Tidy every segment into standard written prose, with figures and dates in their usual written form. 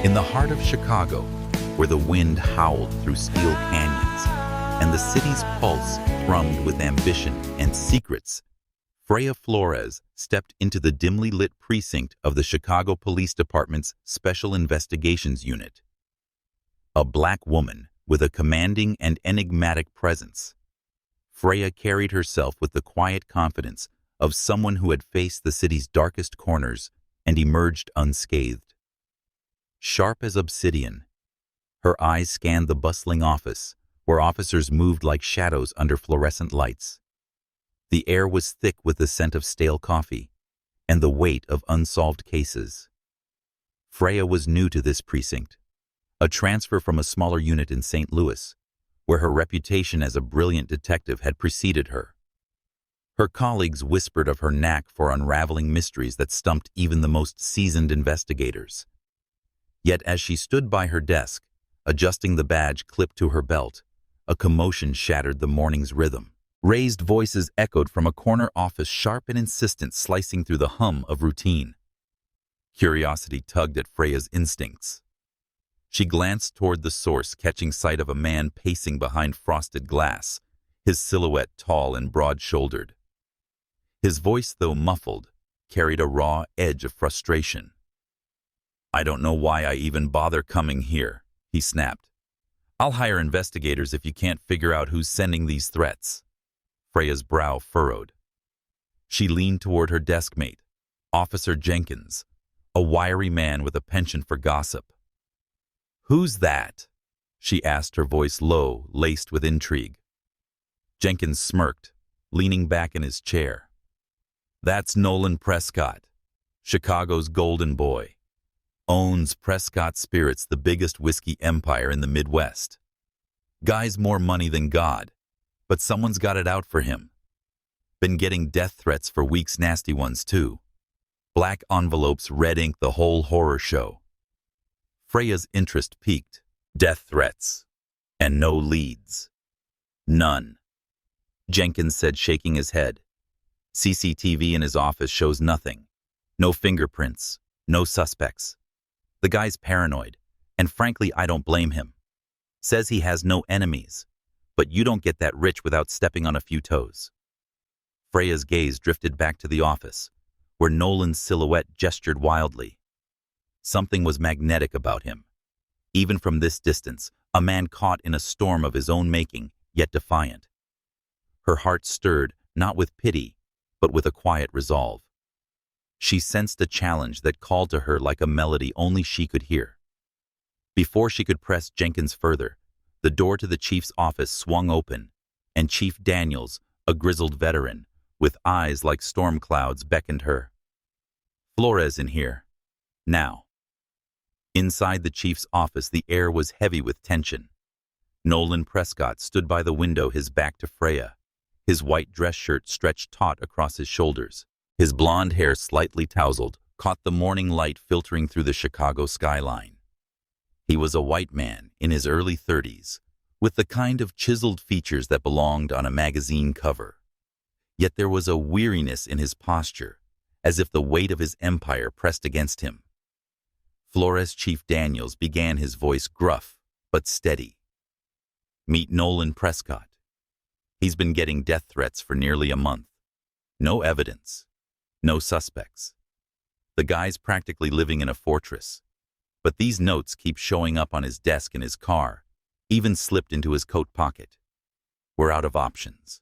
In the heart of Chicago, where the wind howled through steel canyons and the city's pulse thrummed with ambition and secrets, Freya Flores stepped into the dimly lit precinct of the Chicago Police Department's Special Investigations Unit. A black woman with a commanding and enigmatic presence, Freya carried herself with the quiet confidence of someone who had faced the city's darkest corners and emerged unscathed. Sharp as obsidian, her eyes scanned the bustling office, where officers moved like shadows under fluorescent lights. The air was thick with the scent of stale coffee and the weight of unsolved cases. Freya was new to this precinct, a transfer from a smaller unit in St. Louis, where her reputation as a brilliant detective had preceded her. Her colleagues whispered of her knack for unraveling mysteries that stumped even the most seasoned investigators. Yet as she stood by her desk, adjusting the badge clipped to her belt, a commotion shattered the morning's rhythm. Raised voices echoed from a corner office, sharp and insistent, slicing through the hum of routine. Curiosity tugged at Freya's instincts. She glanced toward the source, catching sight of a man pacing behind frosted glass, his silhouette tall and broad-shouldered. His voice, though muffled, carried a raw edge of frustration. "I don't know why I even bother coming here," he snapped. "I'll hire investigators if you can't figure out who's sending these threats." Freya's brow furrowed. She leaned toward her deskmate, Officer Jenkins, a wiry man with a penchant for gossip. "Who's that?" she asked, her voice low, laced with intrigue. Jenkins smirked, leaning back in his chair. "That's Nolan Prescott, Chicago's golden boy. Owns Prescott Spirits, the biggest whiskey empire in the Midwest. Guy's more money than God, but someone's got it out for him. Been getting death threats for weeks, nasty ones too. Black envelopes, red ink, the whole horror show." Freya's interest peaked. "Death threats. And no leads." "None," Jenkins said, shaking his head. "CCTV in his office shows nothing. No fingerprints, no suspects. The guy's paranoid, and frankly, I don't blame him. Says he has no enemies, but you don't get that rich without stepping on a few toes." Freya's gaze drifted back to the office, where Nolan's silhouette gestured wildly. Something was magnetic about him. Even from this distance, a man caught in a storm of his own making, yet defiant. Her heart stirred, not with pity, but with a quiet resolve. She sensed a challenge that called to her like a melody only she could hear. Before she could press Jenkins further, the door to the chief's office swung open, and Chief Daniels, a grizzled veteran, with eyes like storm clouds, beckoned her. "Flores in here. Now." Inside the chief's office, the air was heavy with tension. Nolan Prescott stood by the window, his back to Freya, his white dress shirt stretched taut across his shoulders. His blonde hair, slightly tousled, caught the morning light filtering through the Chicago skyline. He was a white man in his early 30s, with the kind of chiseled features that belonged on a magazine cover. Yet there was a weariness in his posture, as if the weight of his empire pressed against him. Flores Chief Daniels began, his voice gruff but steady. "Meet Nolan Prescott. He's been getting death threats for nearly a month. No evidence. No suspects. The guy's practically living in a fortress. But these notes keep showing up on his desk in his car, even slipped into his coat pocket. We're out of options."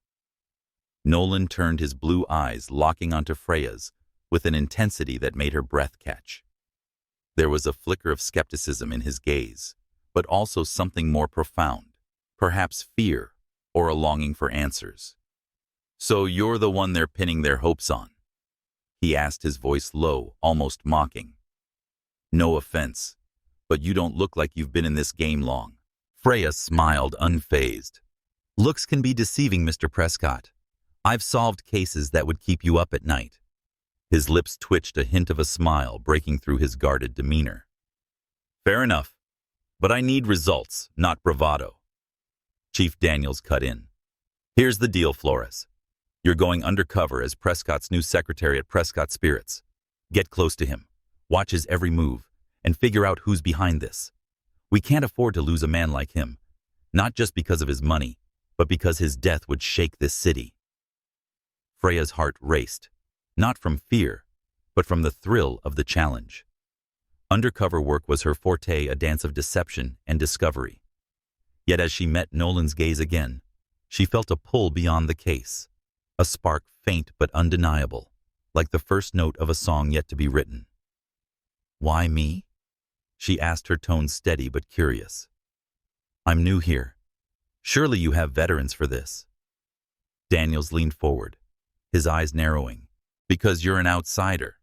Nolan turned, his blue eyes locking onto Freya's with an intensity that made her breath catch. There was a flicker of skepticism in his gaze, but also something more profound, perhaps fear or a longing for answers. "So you're the one they're pinning their hopes on?" he asked, his voice low, almost mocking. "No offense, but you don't look like you've been in this game long." Freya smiled, unfazed. "Looks can be deceiving, Mr. Prescott. I've solved cases that would keep you up at night." His lips twitched, a hint of a smile breaking through his guarded demeanor. "Fair enough, but I need results, not bravado." Chief Daniels cut in. "Here's the deal, Flores. You're going undercover as Prescott's new secretary at Prescott Spirits. Get close to him, watch his every move, and figure out who's behind this. We can't afford to lose a man like him, not just because of his money, but because his death would shake this city. Freya's heart raced, not from fear, but from the thrill of the challenge. Undercover work was her forte, a dance of deception and discovery. Yet as she met Nolan's gaze again, she felt a pull beyond the case, a spark faint but undeniable, like the first note of a song yet to be written. "Why me?" she asked, her tone steady but curious. "I'm new here. Surely you have veterans for this." Daniels leaned forward, his eyes narrowing. "Because you're an outsider.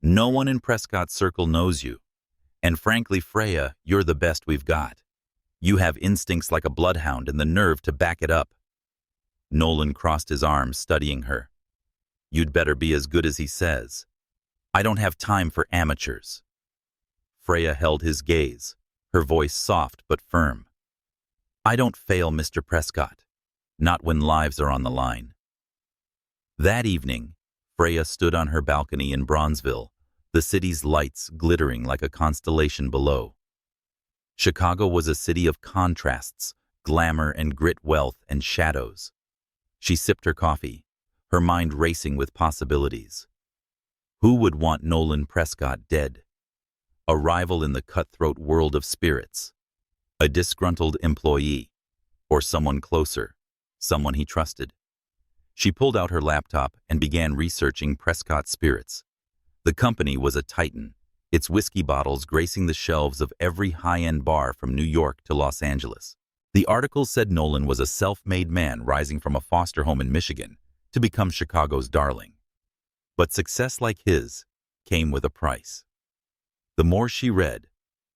No one in Prescott's circle knows you. And frankly, Freya, you're the best we've got. You have instincts like a bloodhound and the nerve to back it up." Nolan crossed his arms, studying her. "You'd better be as good as he says. I don't have time for amateurs." Freya held his gaze, her voice soft but firm. "I don't fail, Mr. Prescott. Not when lives are on the line." That evening, Freya stood on her balcony in Bronzeville, the city's lights glittering like a constellation below. Chicago was a city of contrasts, glamour and grit, wealth and shadows. She sipped her coffee, her mind racing with possibilities. Who would want Nolan Prescott dead? A rival in the cutthroat world of spirits? A disgruntled employee? Or someone closer, someone he trusted? She pulled out her laptop and began researching Prescott Spirits. The company was a titan, its whiskey bottles gracing the shelves of every high-end bar from New York to Los Angeles. The article said Nolan was a self-made man rising from a foster home in Michigan to become Chicago's darling. But success like his came with a price. The more she read,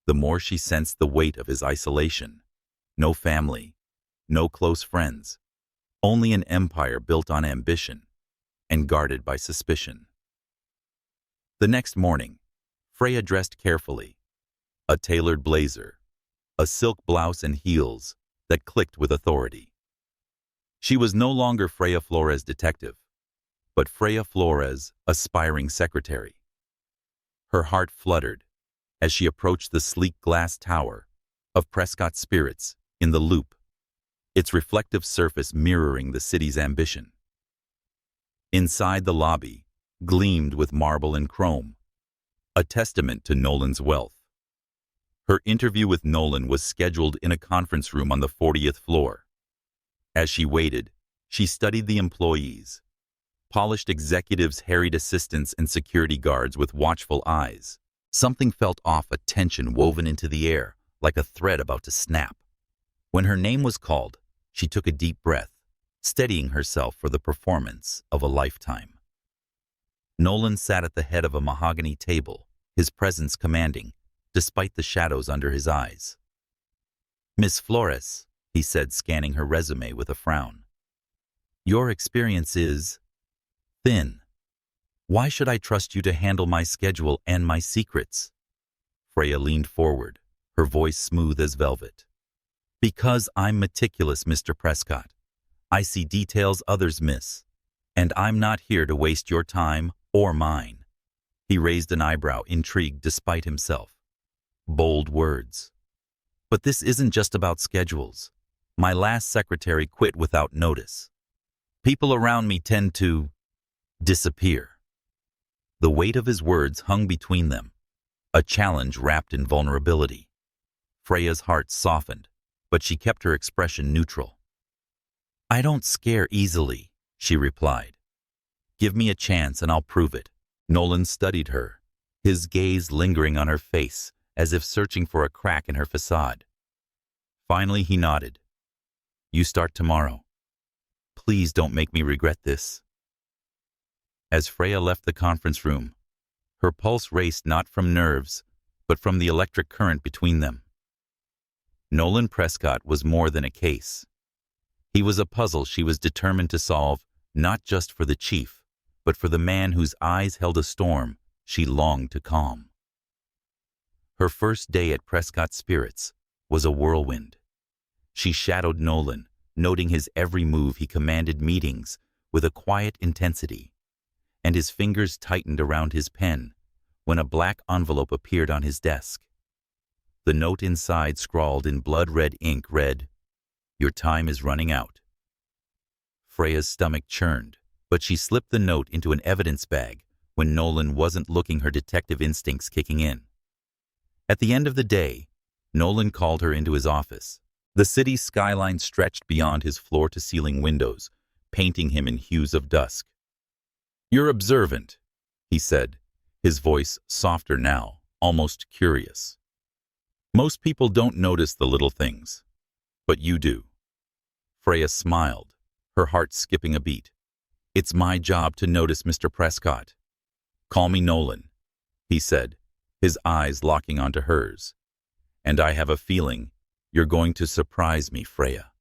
the more she sensed the weight of his isolation. No family, no close friends, only an empire built on ambition and guarded by suspicion. The next morning, Freya dressed carefully. A tailored blazer, a silk blouse and heels that clicked with authority. She was no longer Freya Flores detective, but Freya Flores aspiring secretary. Her heart fluttered as she approached the sleek glass tower of Prescott Spirits in the Loop, its reflective surface mirroring the city's ambition. Inside, the lobby gleamed with marble and chrome, a testament to Nolan's wealth. Her interview with Nolan was scheduled in a conference room on the 40th floor. As she waited, she studied the employees, polished executives, harried assistants, and security guards with watchful eyes. Something felt off, a tension woven into the air, like a thread about to snap. When her name was called, she took a deep breath, steadying herself for the performance of a lifetime. Nolan sat at the head of a mahogany table, his presence commanding, despite the shadows under his eyes. "Miss Flores," he said, scanning her resume with a frown. "Your experience is thin. Why should I trust you to handle my schedule and my secrets?" Freya leaned forward, her voice smooth as velvet. "Because I'm meticulous, Mr. Prescott. I see details others miss, and I'm not here to waste your time or mine." He raised an eyebrow, intrigued despite himself. Bold words. "But this isn't just about schedules. My last secretary quit without notice. People around me tend to disappear." The weight of his words hung between them, a challenge wrapped in vulnerability. Freya's heart softened, but she kept her expression neutral. "I don't scare easily," she replied. "Give me a chance and I'll prove it." Nolan studied her, his gaze lingering on her face as if searching for a crack in her facade. Finally, he nodded. "You start tomorrow. Please don't make me regret this." As Freya left the conference room, her pulse raced not from nerves, but from the electric current between them. Nolan Prescott was more than a case. He was a puzzle she was determined to solve, not just for the chief, but for the man whose eyes held a storm she longed to calm. Her first day at Prescott Spirits was a whirlwind. She shadowed Nolan, noting his every move. He commanded meetings with a quiet intensity, and his fingers tightened around his pen when a black envelope appeared on his desk. The note inside, scrawled in blood-red ink, read, "Your time is running out." Freya's stomach churned, but she slipped the note into an evidence bag when Nolan wasn't looking, her detective instincts kicking in. At the end of the day, Nolan called her into his office. The city's skyline stretched beyond his floor-to-ceiling windows, painting him in hues of dusk. "You're observant," he said, his voice softer now, almost curious. "Most people don't notice the little things, but you do." Freya smiled, her heart skipping a beat. "It's my job to notice, Mr. Prescott." "Call me Nolan," he said, his eyes locking onto hers. "And I have a feeling you're going to surprise me, Freya."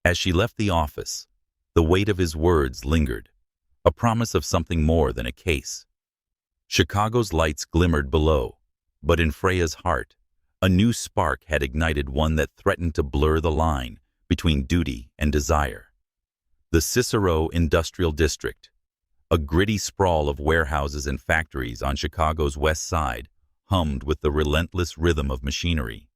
As she left the office, the weight of his words lingered, a promise of something more than a case. Chicago's lights glimmered below, but in Freya's heart, a new spark had ignited, one that threatened to blur the line between duty and desire. The Cicero Industrial District, a gritty sprawl of warehouses and factories on Chicago's west side, hummed with the relentless rhythm of machinery.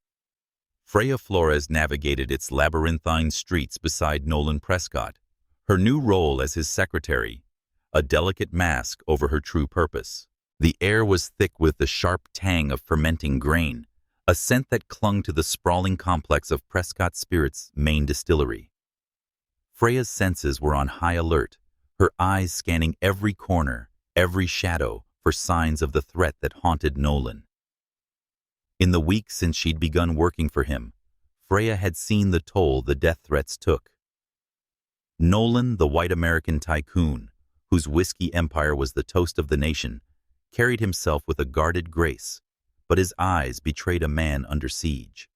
Freya Flores navigated its labyrinthine streets beside Nolan Prescott, her new role as his secretary, a delicate mask over her true purpose. The air was thick with the sharp tang of fermenting grain, a scent that clung to the sprawling complex of Prescott Spirit's main distillery. Freya's senses were on high alert, her eyes scanning every corner, every shadow, for signs of the threat that haunted Nolan. In the weeks since she'd begun working for him, Freya had seen the toll the death threats took. Nolan, the white American tycoon, whose whiskey empire was the toast of the nation, carried himself with a guarded grace, but his eyes betrayed a man under siege.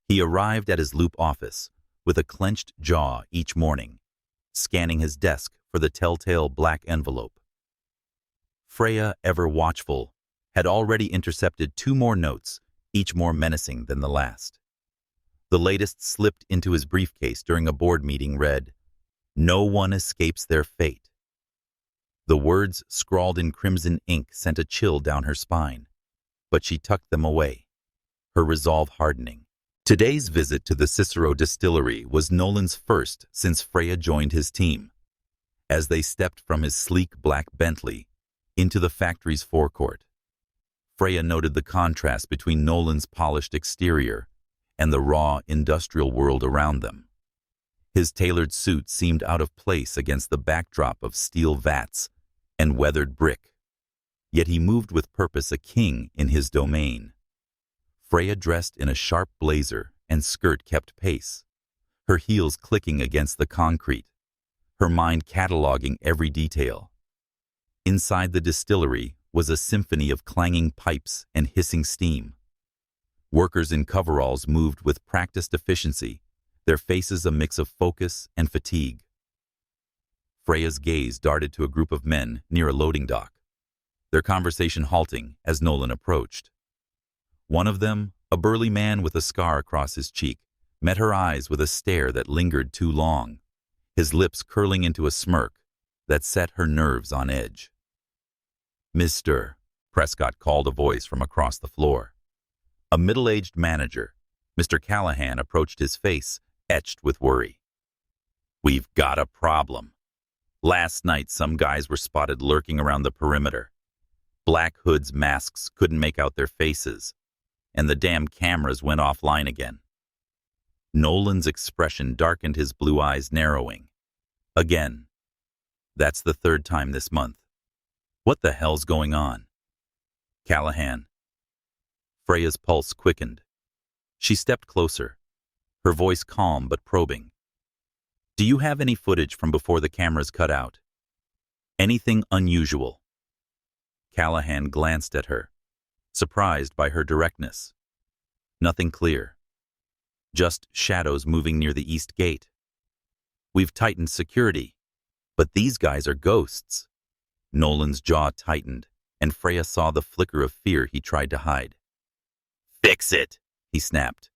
He arrived at his Loop office with a clenched jaw each morning, scanning his desk for the telltale black envelope. Freya, ever watchful, had already intercepted 2 more notes, each more menacing than the last. The latest, slipped into his briefcase during a board meeting, read, "No one escapes their fate." The words, scrawled in crimson ink, sent a chill down her spine, but she tucked them away, her resolve hardening. Today's visit to the Cicero distillery was Nolan's first since Freya joined his team. As they stepped from his sleek black Bentley into the factory's forecourt, Freya noted the contrast between Nolan's polished exterior and the raw industrial world around them. His tailored suit seemed out of place against the backdrop of steel vats and weathered brick, yet he moved with purpose, a king in his domain. Freya, dressed in a sharp blazer and skirt, kept pace, her heels clicking against the concrete, her mind cataloging every detail. Inside the distillery was a symphony of clanging pipes and hissing steam. Workers in coveralls moved with practiced efficiency, their faces a mix of focus and fatigue. Freya's gaze darted to a group of men near a loading dock, their conversation halting as Nolan approached. One of them, a burly man with a scar across his cheek, met her eyes with a stare that lingered too long, his lips curling into a smirk that set her nerves on edge. "Mr. Prescott," called a voice from across the floor. A middle-aged manager, Mr. Callahan, approached, his face etched with worry. "We've got a problem. Last night, some guys were spotted lurking around the perimeter. Black hoods' masks couldn't make out their faces, and the damn cameras went offline again." Nolan's expression darkened, his blue eyes narrowing. "Again? That's the 3rd time this month. What the hell's going on?" "Callahan." Freya's pulse quickened. She stepped closer, her voice calm but probing. "Do you have any footage from before the cameras cut out? Anything unusual?" Callahan glanced at her, surprised by her directness. "Nothing clear. Just shadows moving near the east gate. We've tightened security, but these guys are ghosts." Nolan's jaw tightened, and Freya saw the flicker of fear he tried to hide. "Fix it," he snapped.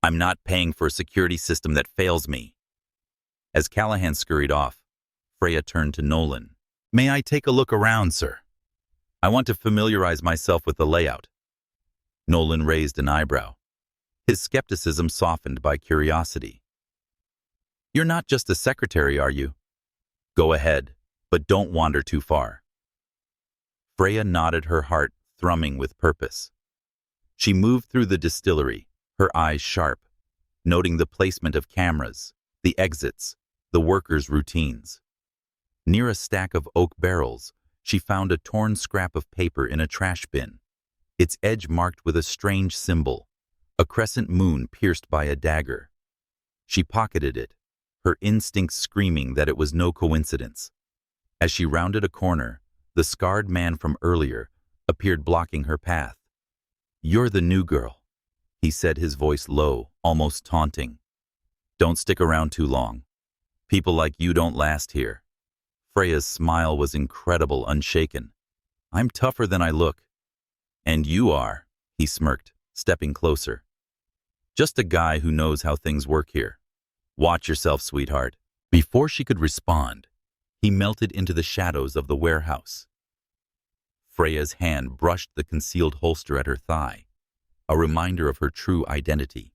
"I'm not paying for a security system that fails me." As Callahan scurried off, Freya turned to Nolan. "May I take a look around, sir? I want to familiarize myself with the layout." Nolan raised an eyebrow, his skepticism softened by curiosity. You're not just a secretary, are you? Go ahead, but don't wander too far. Freya nodded, her heart thrumming with purpose. She moved through the distillery, her eyes sharp, noting the placement of cameras, the exits, the workers' routines. Near a stack of oak barrels, she found a torn scrap of paper in a trash bin, its edge marked with a strange symbol, a crescent moon pierced by a dagger. She pocketed it, her instincts screaming that it was no coincidence. As she rounded a corner, the scarred man from earlier appeared, blocking her path. You're the new girl, he said, his voice low, almost taunting. Don't stick around too long. People like you don't last here. Freya's smile was incredible, unshaken. I'm tougher than I look. And you are, he smirked, stepping closer. Just a guy who knows how things work here. Watch yourself, sweetheart. Before she could respond, he melted into the shadows of the warehouse. Freya's hand brushed the concealed holster at her thigh, a reminder of her true identity.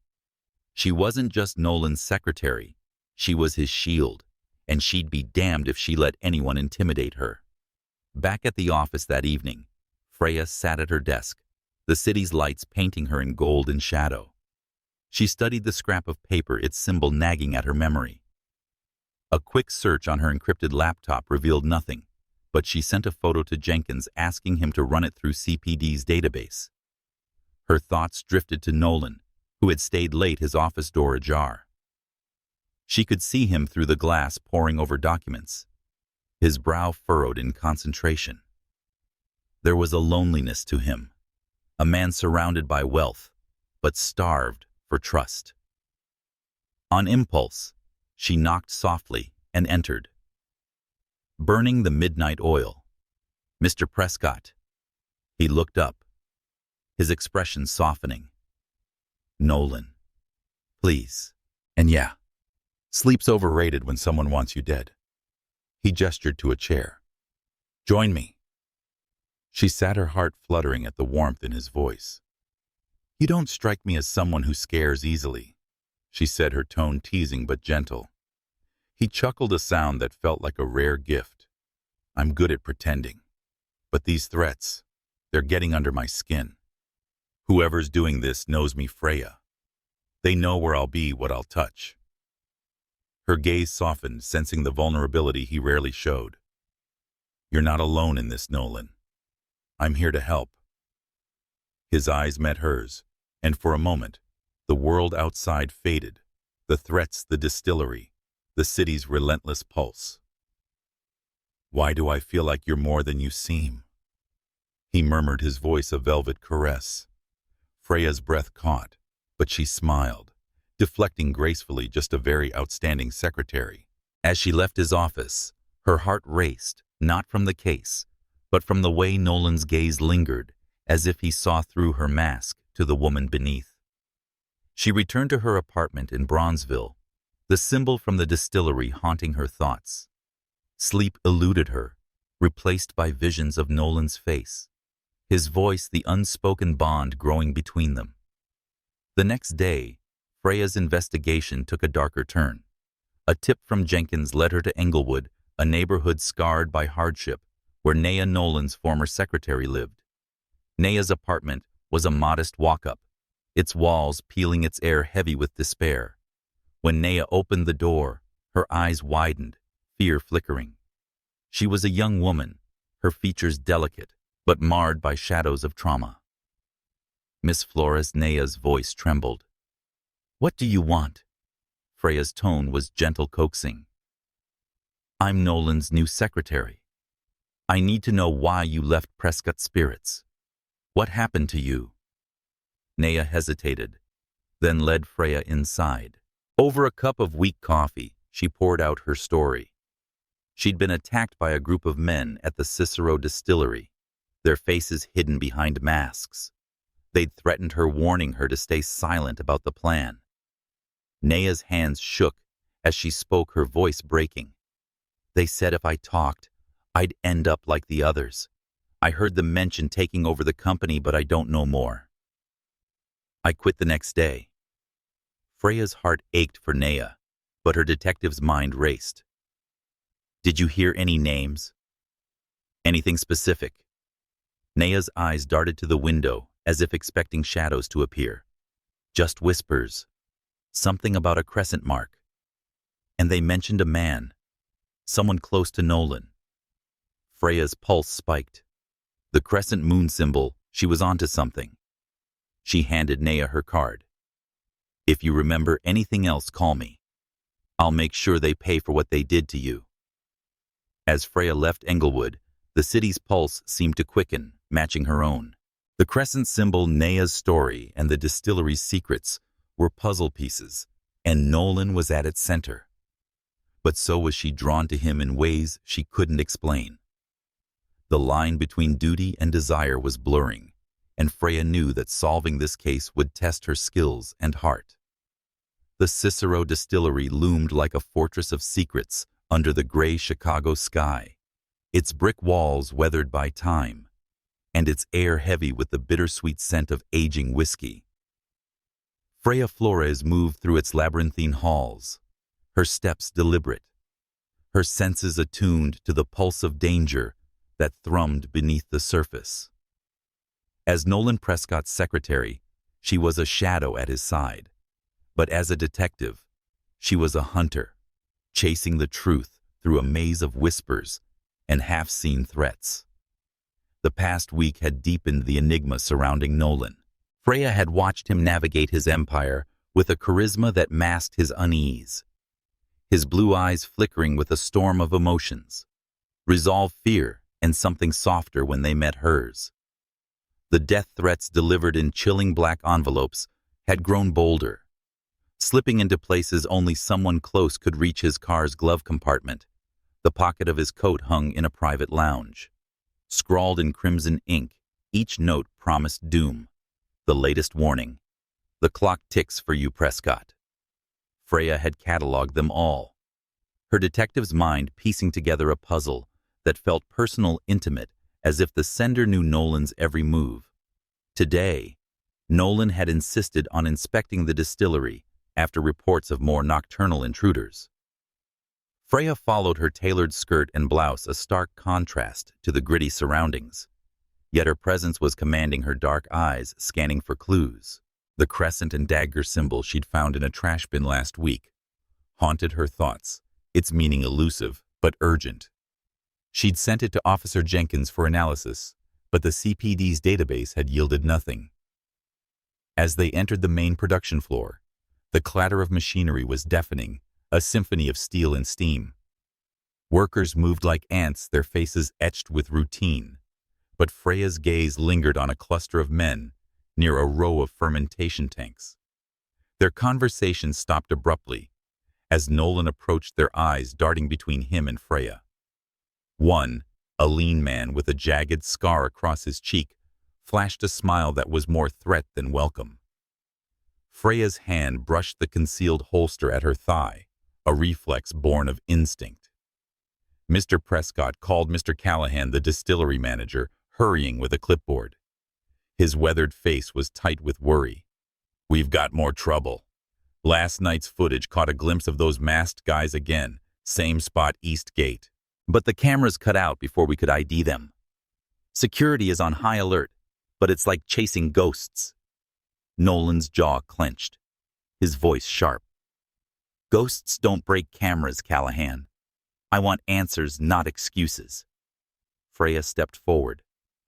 She wasn't just Nolan's secretary, she was his shield, and she'd be damned if she let anyone intimidate her. Back at the office that evening, Freya sat at her desk, the city's lights painting her in gold and shadow. She studied the scrap of paper, its symbol nagging at her memory. A quick search on her encrypted laptop revealed nothing, but she sent a photo to Jenkins asking him to run it through CPD's database. Her thoughts drifted to Nolan, who had stayed late, his office door ajar. She could see him through the glass, poring over documents, his brow furrowed in concentration. There was a loneliness to him, a man surrounded by wealth, but starved for trust. On impulse, she knocked softly and entered. Burning the midnight oil. Mr. Prescott. He looked up, his expression softening. Nolan. Please. And yeah, sleep's overrated when someone wants you dead. He gestured to a chair. Join me. She sat, her heart fluttering at the warmth in his voice. You don't strike me as someone who scares easily, she said, her tone teasing but gentle. He chuckled, a sound that felt like a rare gift. I'm good at pretending. But these threats, they're getting under my skin. Whoever's doing this knows me, Freya. They know where I'll be, what I'll touch. Her gaze softened, sensing the vulnerability he rarely showed. You're not alone in this, Nolan. I'm here to help. His eyes met hers, and for a moment, the world outside faded, the threats, the distillery, the city's relentless pulse. Why do I feel like you're more than you seem? He murmured, his voice a velvet caress. Freya's breath caught, but she smiled, deflecting gracefully, just a very outstanding secretary. As she left his office, her heart raced, not from the case, but from the way Nolan's gaze lingered, as if he saw through her mask to the woman beneath. She returned to her apartment in Bronzeville, the symbol from the distillery haunting her thoughts. Sleep eluded her, replaced by visions of Nolan's face, his voice, the unspoken bond growing between them. The next day, Freya's investigation took a darker turn. A tip from Jenkins led her to Englewood, a neighborhood scarred by hardship, where Naya, Nolan's former secretary, lived. Naya's apartment was a modest walk-up, its walls peeling, its air heavy with despair. When Naya opened the door, her eyes widened, fear flickering. She was a young woman, her features delicate, but marred by shadows of trauma. Miss Flores, Naya's voice trembled. What do you want? Freya's tone was gentle, coaxing. I'm Nolan's new secretary. I need to know why you left Prescott Spirits. What happened to you? Naya hesitated, then led Freya inside. Over a cup of weak coffee, she poured out her story. She'd been attacked by a group of men at the Cicero distillery, their faces hidden behind masks. They'd threatened her, warning her to stay silent about the plan. Naya's hands shook as she spoke, her voice breaking. They said if I talked, I'd end up like the others. I heard them mention taking over the company, but I don't know more. I quit the next day. Freya's heart ached for Naya, but her detective's mind raced. Did you hear any names? Anything specific? Naya's eyes darted to the window, as if expecting shadows to appear. Just whispers. Something about a crescent mark. And they mentioned a man. Someone close to Nolan. Freya's pulse spiked. The crescent moon symbol, she was onto something. She handed Naya her card. If you remember anything else, call me. I'll make sure they pay for what they did to you. As Freya left Englewood, the city's pulse seemed to quicken, matching her own. The crescent symbol, Naya's story, and the distillery's secrets were puzzle pieces, and Nolan was at its center. But so was she drawn to him in ways she couldn't explain. The line between duty and desire was blurring, and Freya knew that solving this case would test her skills and heart. The Cicero distillery loomed like a fortress of secrets under the gray Chicago sky, its brick walls weathered by time, and its air heavy with the bittersweet scent of aging whiskey. Freya Flores moved through its labyrinthine halls, her steps deliberate, her senses attuned to the pulse of danger that thrummed beneath the surface. As Nolan Prescott's secretary, she was a shadow at his side, but as a detective, she was a hunter, chasing the truth through a maze of whispers and half-seen threats. The past week had deepened the enigma surrounding Nolan. Freya had watched him navigate his empire with a charisma that masked his unease, his blue eyes flickering with a storm of emotions, resolve, fear, and something softer when they met hers. The death threats delivered in chilling black envelopes had grown bolder, slipping into places only someone close could reach. His car's glove compartment, the pocket of his coat hung in a private lounge. Scrawled in crimson ink, each note promised doom. The latest warning. The clock ticks for you, Prescott. Freya had cataloged them all, her detective's mind piecing together a puzzle that felt personal, intimate, as if the sender knew Nolan's every move. Today, Nolan had insisted on inspecting the distillery after reports of more nocturnal intruders. Freya followed, her tailored skirt and blouse a stark contrast to the gritty surroundings. Yet her presence was commanding, her dark eyes scanning for clues. The crescent and dagger symbol she'd found in a trash bin last week haunted her thoughts, its meaning elusive but urgent. She'd sent it to Officer Jenkins for analysis, but the CPD's database had yielded nothing. As they entered the main production floor, the clatter of machinery was deafening, a symphony of steel and steam. Workers moved like ants, their faces etched with routine, but Freya's gaze lingered on a cluster of men near a row of fermentation tanks. Their conversation stopped abruptly as Nolan approached, their eyes darting between him and Freya. One, a lean man with a jagged scar across his cheek, flashed a smile that was more threat than welcome. Freya's hand brushed the concealed holster at her thigh, a reflex born of instinct. Mr. Prescott called Mr. Callahan, the distillery manager, hurrying with a clipboard. His weathered face was tight with worry. We've got more trouble. Last night's footage caught a glimpse of those masked guys again, same spot, East Gate. But the cameras cut out before we could ID them. Security is on high alert, but it's like chasing ghosts. Nolan's jaw clenched, his voice sharp. Ghosts don't break cameras, Callahan. I want answers, not excuses. Freya stepped forward,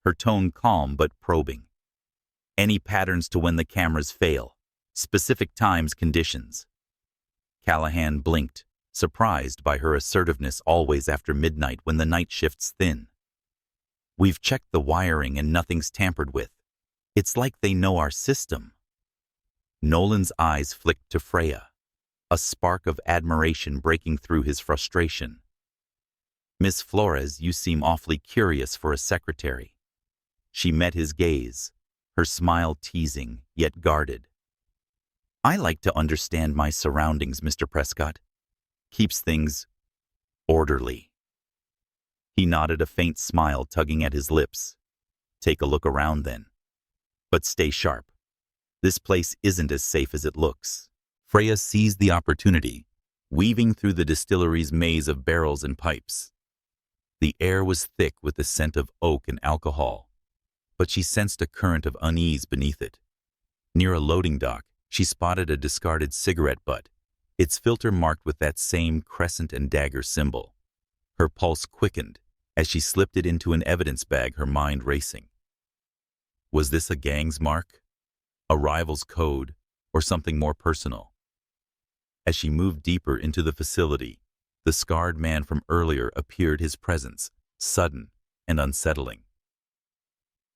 her tone calm but probing. Any patterns to when the cameras fail? Specific times, conditions? Callahan blinked, surprised by her assertiveness, always after midnight when the night shifts thin. We've checked the wiring and nothing's tampered with. It's like they know our system. Nolan's eyes flicked to Freya, a spark of admiration breaking through his frustration. Miss Flores, you seem awfully curious for a secretary. She met his gaze, her smile teasing, yet guarded. I like to understand my surroundings, Mr. Prescott. Keeps things orderly. He nodded, a faint smile tugging at his lips. Take a look around then. But stay sharp. This place isn't as safe as it looks. Freya seized the opportunity, weaving through the distillery's maze of barrels and pipes. The air was thick with the scent of oak and alcohol, but she sensed a current of unease beneath it. Near a loading dock, she spotted a discarded cigarette butt, its filter marked with that same crescent and dagger symbol. Her pulse quickened as she slipped it into an evidence bag, her mind racing. Was this a gang's mark, a rival's code, or something more personal? As she moved deeper into the facility, the scarred man from earlier appeared, his presence sudden and unsettling.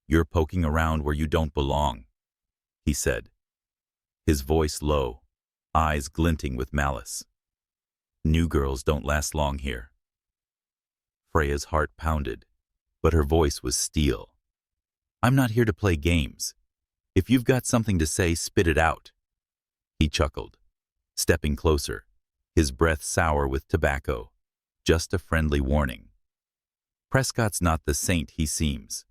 "You're poking around where you don't belong," he said, his voice low, eyes glinting with malice. "New girls don't last long here." Freya's heart pounded, but her voice was steel. "I'm not here to play games. If you've got something to say, spit it out." He chuckled, stepping closer, his breath sour with tobacco. "Just a friendly warning. Prescott's not the saint he seems.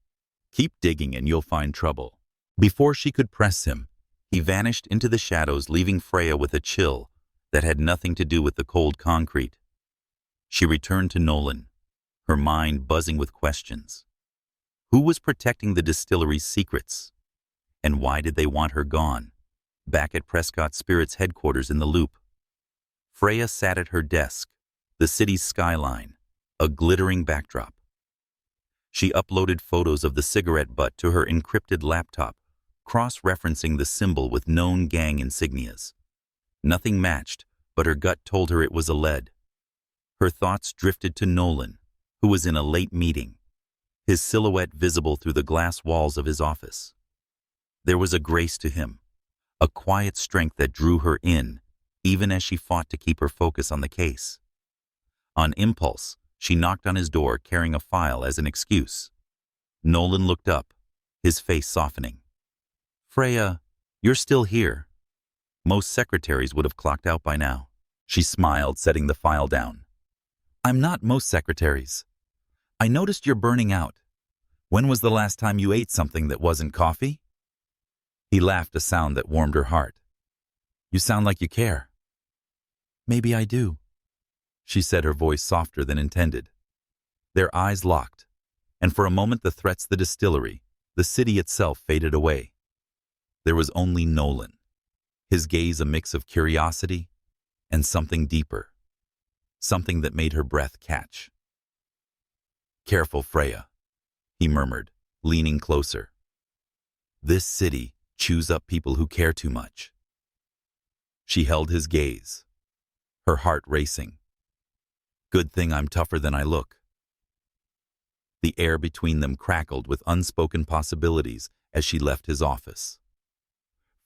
Keep digging and you'll find trouble." Before she could press him, he vanished into the shadows, leaving Freya with a chill that had nothing to do with the cold concrete. She returned to Nolan, her mind buzzing with questions. Who was protecting the distillery's secrets? And why did they want her gone, back at Prescott Spirit's headquarters in the Loop? Freya sat at her desk, the city's skyline, a glittering backdrop. She uploaded photos of the cigarette butt to her encrypted laptop, cross-referencing the symbol with known gang insignias. Nothing matched, but her gut told her it was a lead. Her thoughts drifted to Nolan, who was in a late meeting, his silhouette visible through the glass walls of his office. There was a grace to him, a quiet strength that drew her in, even as she fought to keep her focus on the case. On impulse, she knocked on his door, carrying a file as an excuse. Nolan looked up, his face softening. "Freya, you're still here." Most secretaries would have clocked out by now. She smiled, setting the file down. "I'm not most secretaries. I noticed you're burning out. When was the last time you ate something that wasn't coffee?" He laughed, a sound that warmed her heart. "You sound like you care." "Maybe I do," she said, her voice softer than intended. Their eyes locked, and for a moment the threats, the distillery, the city itself faded away. There was only Nolan, his gaze a mix of curiosity and something deeper, something that made her breath catch. "Careful, Freya," he murmured, leaning closer. "This city chews up people who care too much." She held his gaze, her heart racing. "Good thing I'm tougher than I look." The air between them crackled with unspoken possibilities as she left his office.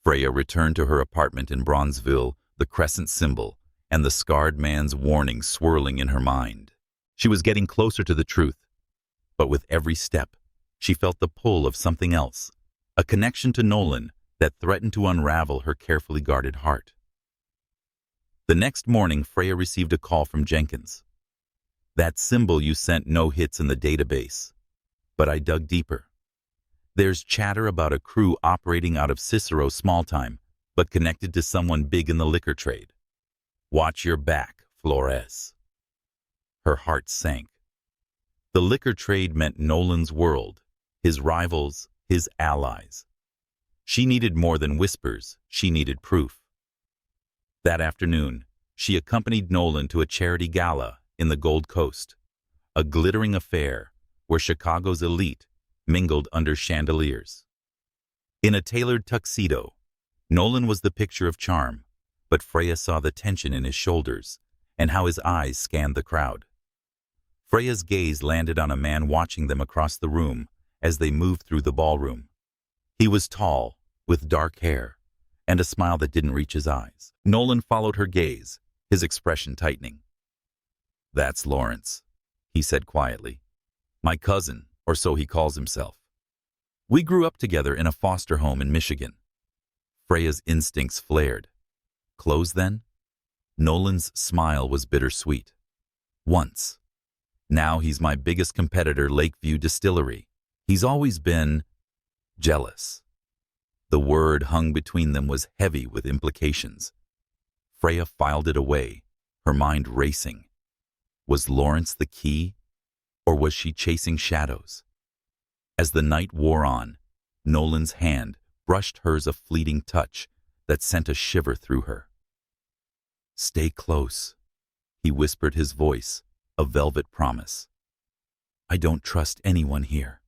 Freya returned to her apartment in Bronzeville, the crescent symbol and the scarred man's warning swirling in her mind. She was getting closer to the truth, but with every step, she felt the pull of something else, a connection to Nolan that threatened to unravel her carefully guarded heart. The next morning, Freya received a call from Jenkins. "That symbol you sent, no hits in the database." But I dug deeper. "There's chatter about a crew operating out of Cicero small time, but connected to someone big in the liquor trade. Watch your back, Flores." Her heart sank. The liquor trade meant Nolan's world, his rivals, his allies. She needed more than whispers, she needed proof. That afternoon, she accompanied Nolan to a charity gala in the Gold Coast, a glittering affair where Chicago's elite mingled under chandeliers. In a tailored tuxedo, Nolan was the picture of charm, but Freya saw the tension in his shoulders and how his eyes scanned the crowd. Freya's gaze landed on a man watching them across the room as they moved through the ballroom. He was tall, with dark hair, and a smile that didn't reach his eyes. Nolan followed her gaze, his expression tightening. "That's Lawrence," he said quietly. "My cousin, or so he calls himself. We grew up together in a foster home in Michigan." Freya's instincts flared. Close then? Nolan's smile was bittersweet. "Once. Now he's my biggest competitor, Lakeview Distillery. He's always been jealous." The word hung between them was heavy with implications. Freya filed it away, her mind racing. Was Lawrence the key, or was she chasing shadows? As the night wore on, Nolan's hand brushed hers a fleeting touch that sent a shiver through her. "Stay close," he whispered, his voice a velvet promise. "I don't trust anyone here."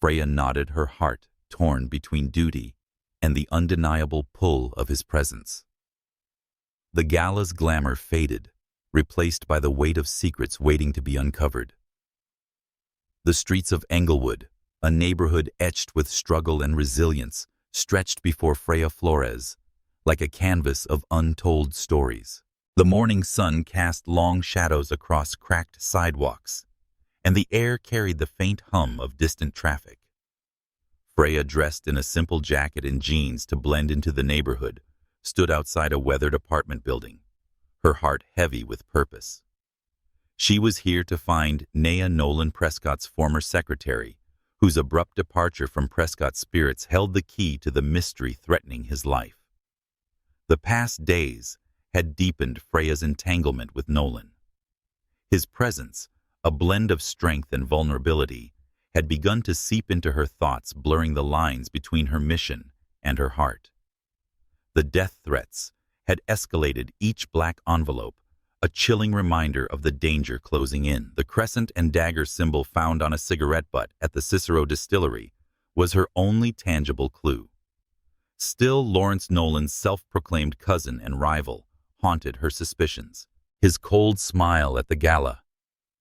Freya nodded, her heart torn between duty and the undeniable pull of his presence. The gala's glamour faded, replaced by the weight of secrets waiting to be uncovered. The streets of Englewood, a neighborhood etched with struggle and resilience, stretched before Freya Flores, like a canvas of untold stories. The morning sun cast long shadows across cracked sidewalks, and the air carried the faint hum of distant traffic. Freya, dressed in a simple jacket and jeans to blend into the neighborhood, stood outside a weathered apartment building, her heart heavy with purpose. She was here to find Naya Nolan Prescott's former secretary, whose abrupt departure from Prescott Spirits held the key to the mystery threatening his life. The past days had deepened Freya's entanglement with Nolan. His presence, a blend of strength and vulnerability, had begun to seep into her thoughts, blurring the lines between her mission and her heart. The death threats had escalated, each black envelope a chilling reminder of the danger closing in. The crescent and dagger symbol found on a cigarette butt at the Cicero distillery was her only tangible clue. Still, Lawrence Nolan's self-proclaimed cousin and rival haunted her suspicions. His cold smile at the gala,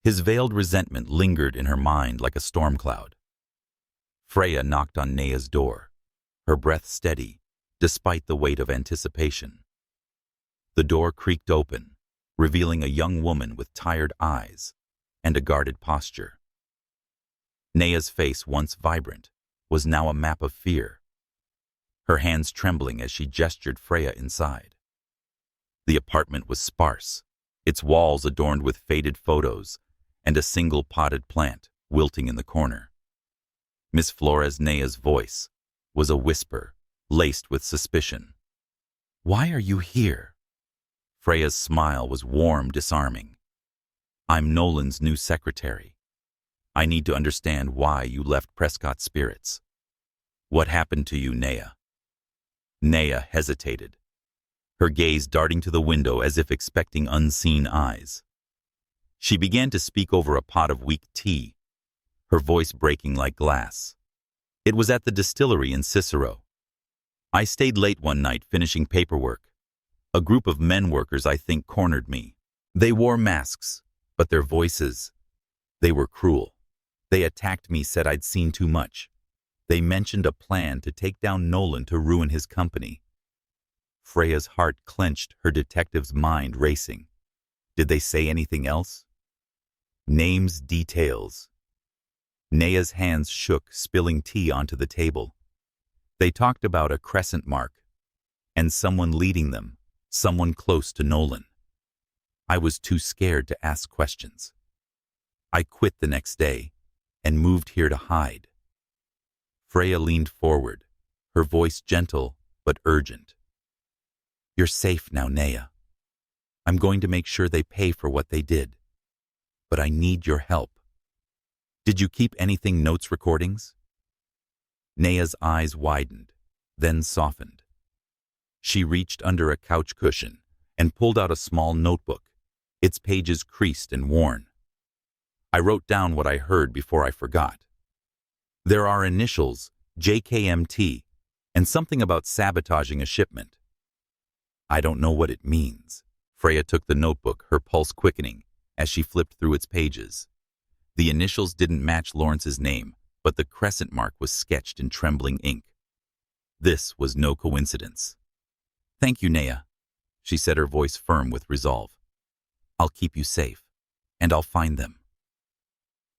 his veiled resentment lingered in her mind like a storm cloud. Freya knocked on Naya's door, her breath steady, despite the weight of anticipation. The door creaked open, revealing a young woman with tired eyes and a guarded posture. Naya's face, once vibrant, was now a map of fear, her hands trembling as she gestured Freya inside. The apartment was sparse, its walls adorned with faded photos and a single potted plant wilting in the corner. Miss Flores, Naya's voice was a whisper, laced with suspicion. "Why are you here?" Freya's smile was warm, disarming. "I'm Nolan's new secretary. I need to understand why you left Prescott Spirits. What happened to you, Naya?" Naya hesitated, her gaze darting to the window as if expecting unseen eyes. She began to speak over a pot of weak tea, her voice breaking like glass. "It was at the distillery in Cicero. I stayed late one night finishing paperwork. A group of men workers, I think, cornered me. They wore masks, but their voices, they were cruel. They attacked me, said I'd seen too much. They mentioned a plan to take down Nolan to ruin his company." Freya's heart clenched, her detective's mind racing. Did they say anything else? Names, details. Naya's hands shook, spilling tea onto the table. They talked about a crescent mark and someone leading them, someone close to Nolan. I was too scared to ask questions. I quit the next day and moved here to hide. Freya leaned forward, her voice gentle but urgent. "You're safe now, Naya. I'm going to make sure they pay for what they did. But I need your help. Did you keep anything, notes, recordings?" Naya's eyes widened, then softened. She reached under a couch cushion and pulled out a small notebook, its pages creased and worn. "I wrote down what I heard before I forgot. There are initials, JKMT, and something about sabotaging a shipment. I don't know what it means." Freya took the notebook, her pulse quickening as she flipped through its pages. The initials didn't match Lawrence's name, but the crescent mark was sketched in trembling ink. This was no coincidence. "Thank you, Naya," she said, her voice firm with resolve. "I'll keep you safe, and I'll find them."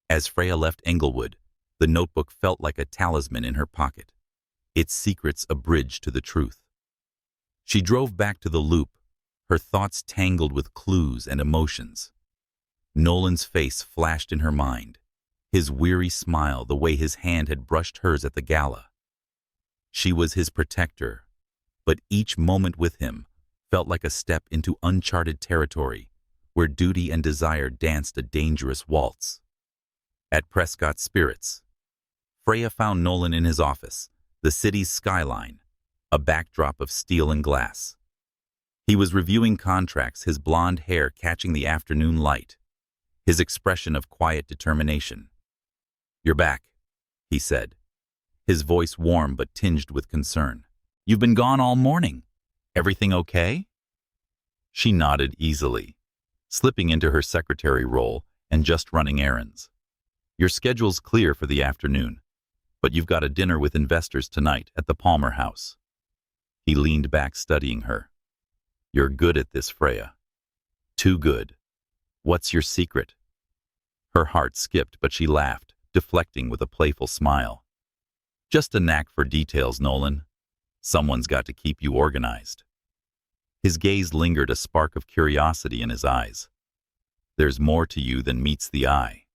As Freya left Englewood, the notebook felt like a talisman in her pocket, its secrets a bridge to the truth. She drove back to the Loop, her thoughts tangled with clues and emotions. Nolan's face flashed in her mind, his weary smile, the way his hand had brushed hers at the gala. She was his protector, but each moment with him felt like a step into uncharted territory where duty and desire danced a dangerous waltz. At Prescott Spirits, Freya found Nolan in his office, the city's skyline, a backdrop of steel and glass. He was reviewing contracts, his blonde hair catching the afternoon light, his expression of quiet determination. "You're back," he said, his voice warm but tinged with concern. "You've been gone all morning. Everything okay?" She nodded easily, slipping into her secretary role and just running errands. "Your schedule's clear for the afternoon, but you've got a dinner with investors tonight at the Palmer House." He leaned back, studying her. "You're good at this, Freya. Too good. What's your secret?" Her heart skipped, but she laughed, deflecting with a playful smile. "Just a knack for details, Nolan. Someone's got to keep you organized." His gaze lingered, a spark of curiosity in his eyes. "There's more to you than meets the eye."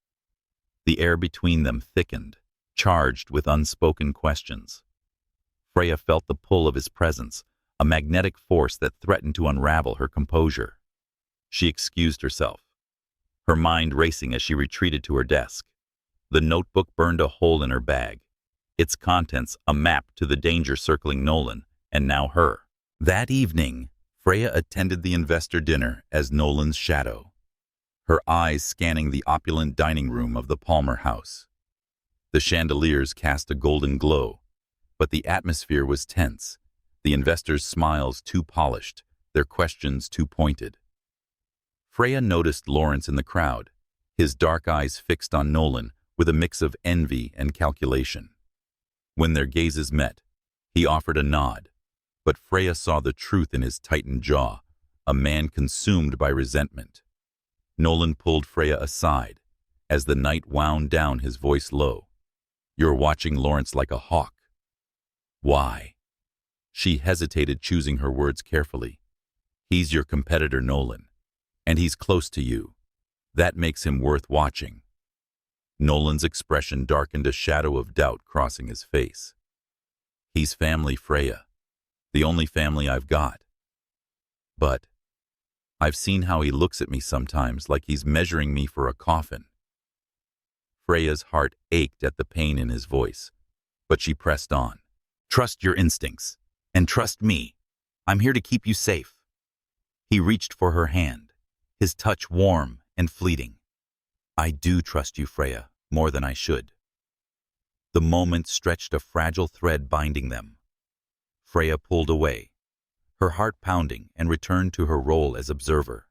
The air between them thickened, charged with unspoken questions. Freya felt the pull of his presence, a magnetic force that threatened to unravel her composure. She excused herself, her mind racing as she retreated to her desk. The notebook burned a hole in her bag, its contents a map to the danger circling Nolan, and now her. That evening, Freya attended the investor dinner as Nolan's shadow, her eyes scanning the opulent dining room of the Palmer House. The chandeliers cast a golden glow, but the atmosphere was tense, the investors' smiles too polished, their questions too pointed. Freya noticed Lawrence in the crowd, his dark eyes fixed on Nolan with a mix of envy and calculation. When their gazes met, he offered a nod, but Freya saw the truth in his tightened jaw, a man consumed by resentment. Nolan pulled Freya aside. As the night wound down, his voice low. "You're watching Lawrence like a hawk." "Why?" She hesitated, choosing her words carefully. "He's your competitor, Nolan, and he's close to you. That makes him worth watching." Nolan's expression darkened, a shadow of doubt crossing his face. "He's family, Freya. The only family I've got. But I've seen how he looks at me sometimes, like he's measuring me for a coffin." Freya's heart ached at the pain in his voice, but she pressed on. "Trust your instincts, and trust me. I'm here to keep you safe." He reached for her hand, his touch warm and fleeting. "I do trust you, Freya, more than I should." The moment stretched, a fragile thread binding them. Freya pulled away, her heart pounding, and returned to her role as observer.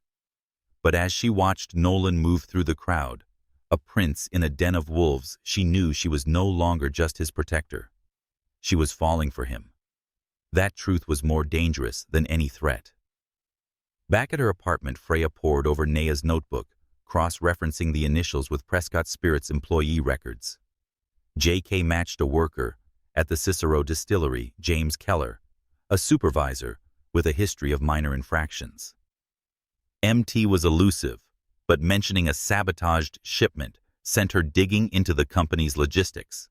But as she watched Nolan move through the crowd, a prince in a den of wolves, she knew she was no longer just his protector. She was falling for him. That truth was more dangerous than any threat. Back at her apartment, Freya pored over Naya's notebook, cross-referencing the initials with Prescott Spirits employee records. J.K. matched a worker at the Cicero distillery, James Keller, a supervisor with a history of minor infractions. M.T. was elusive, but mentioning a sabotaged shipment sent her digging into the company's logistics.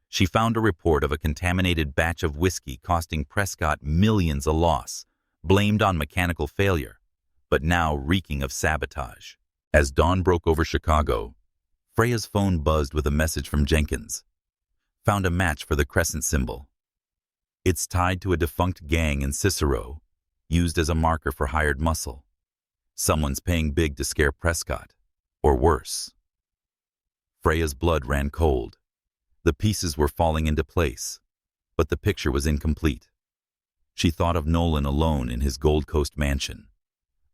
She found a report of a contaminated batch of whiskey costing Prescott millions a loss, blamed on mechanical failure, but now reeking of sabotage. As dawn broke over Chicago, Freya's phone buzzed with a message from Jenkins. Found a match for the crescent symbol. It's tied to a defunct gang in Cicero, used as a marker for hired muscle. Someone's paying big to scare Prescott, or worse. Freya's blood ran cold. The pieces were falling into place, but the picture was incomplete. She thought of Nolan alone in his Gold Coast mansion,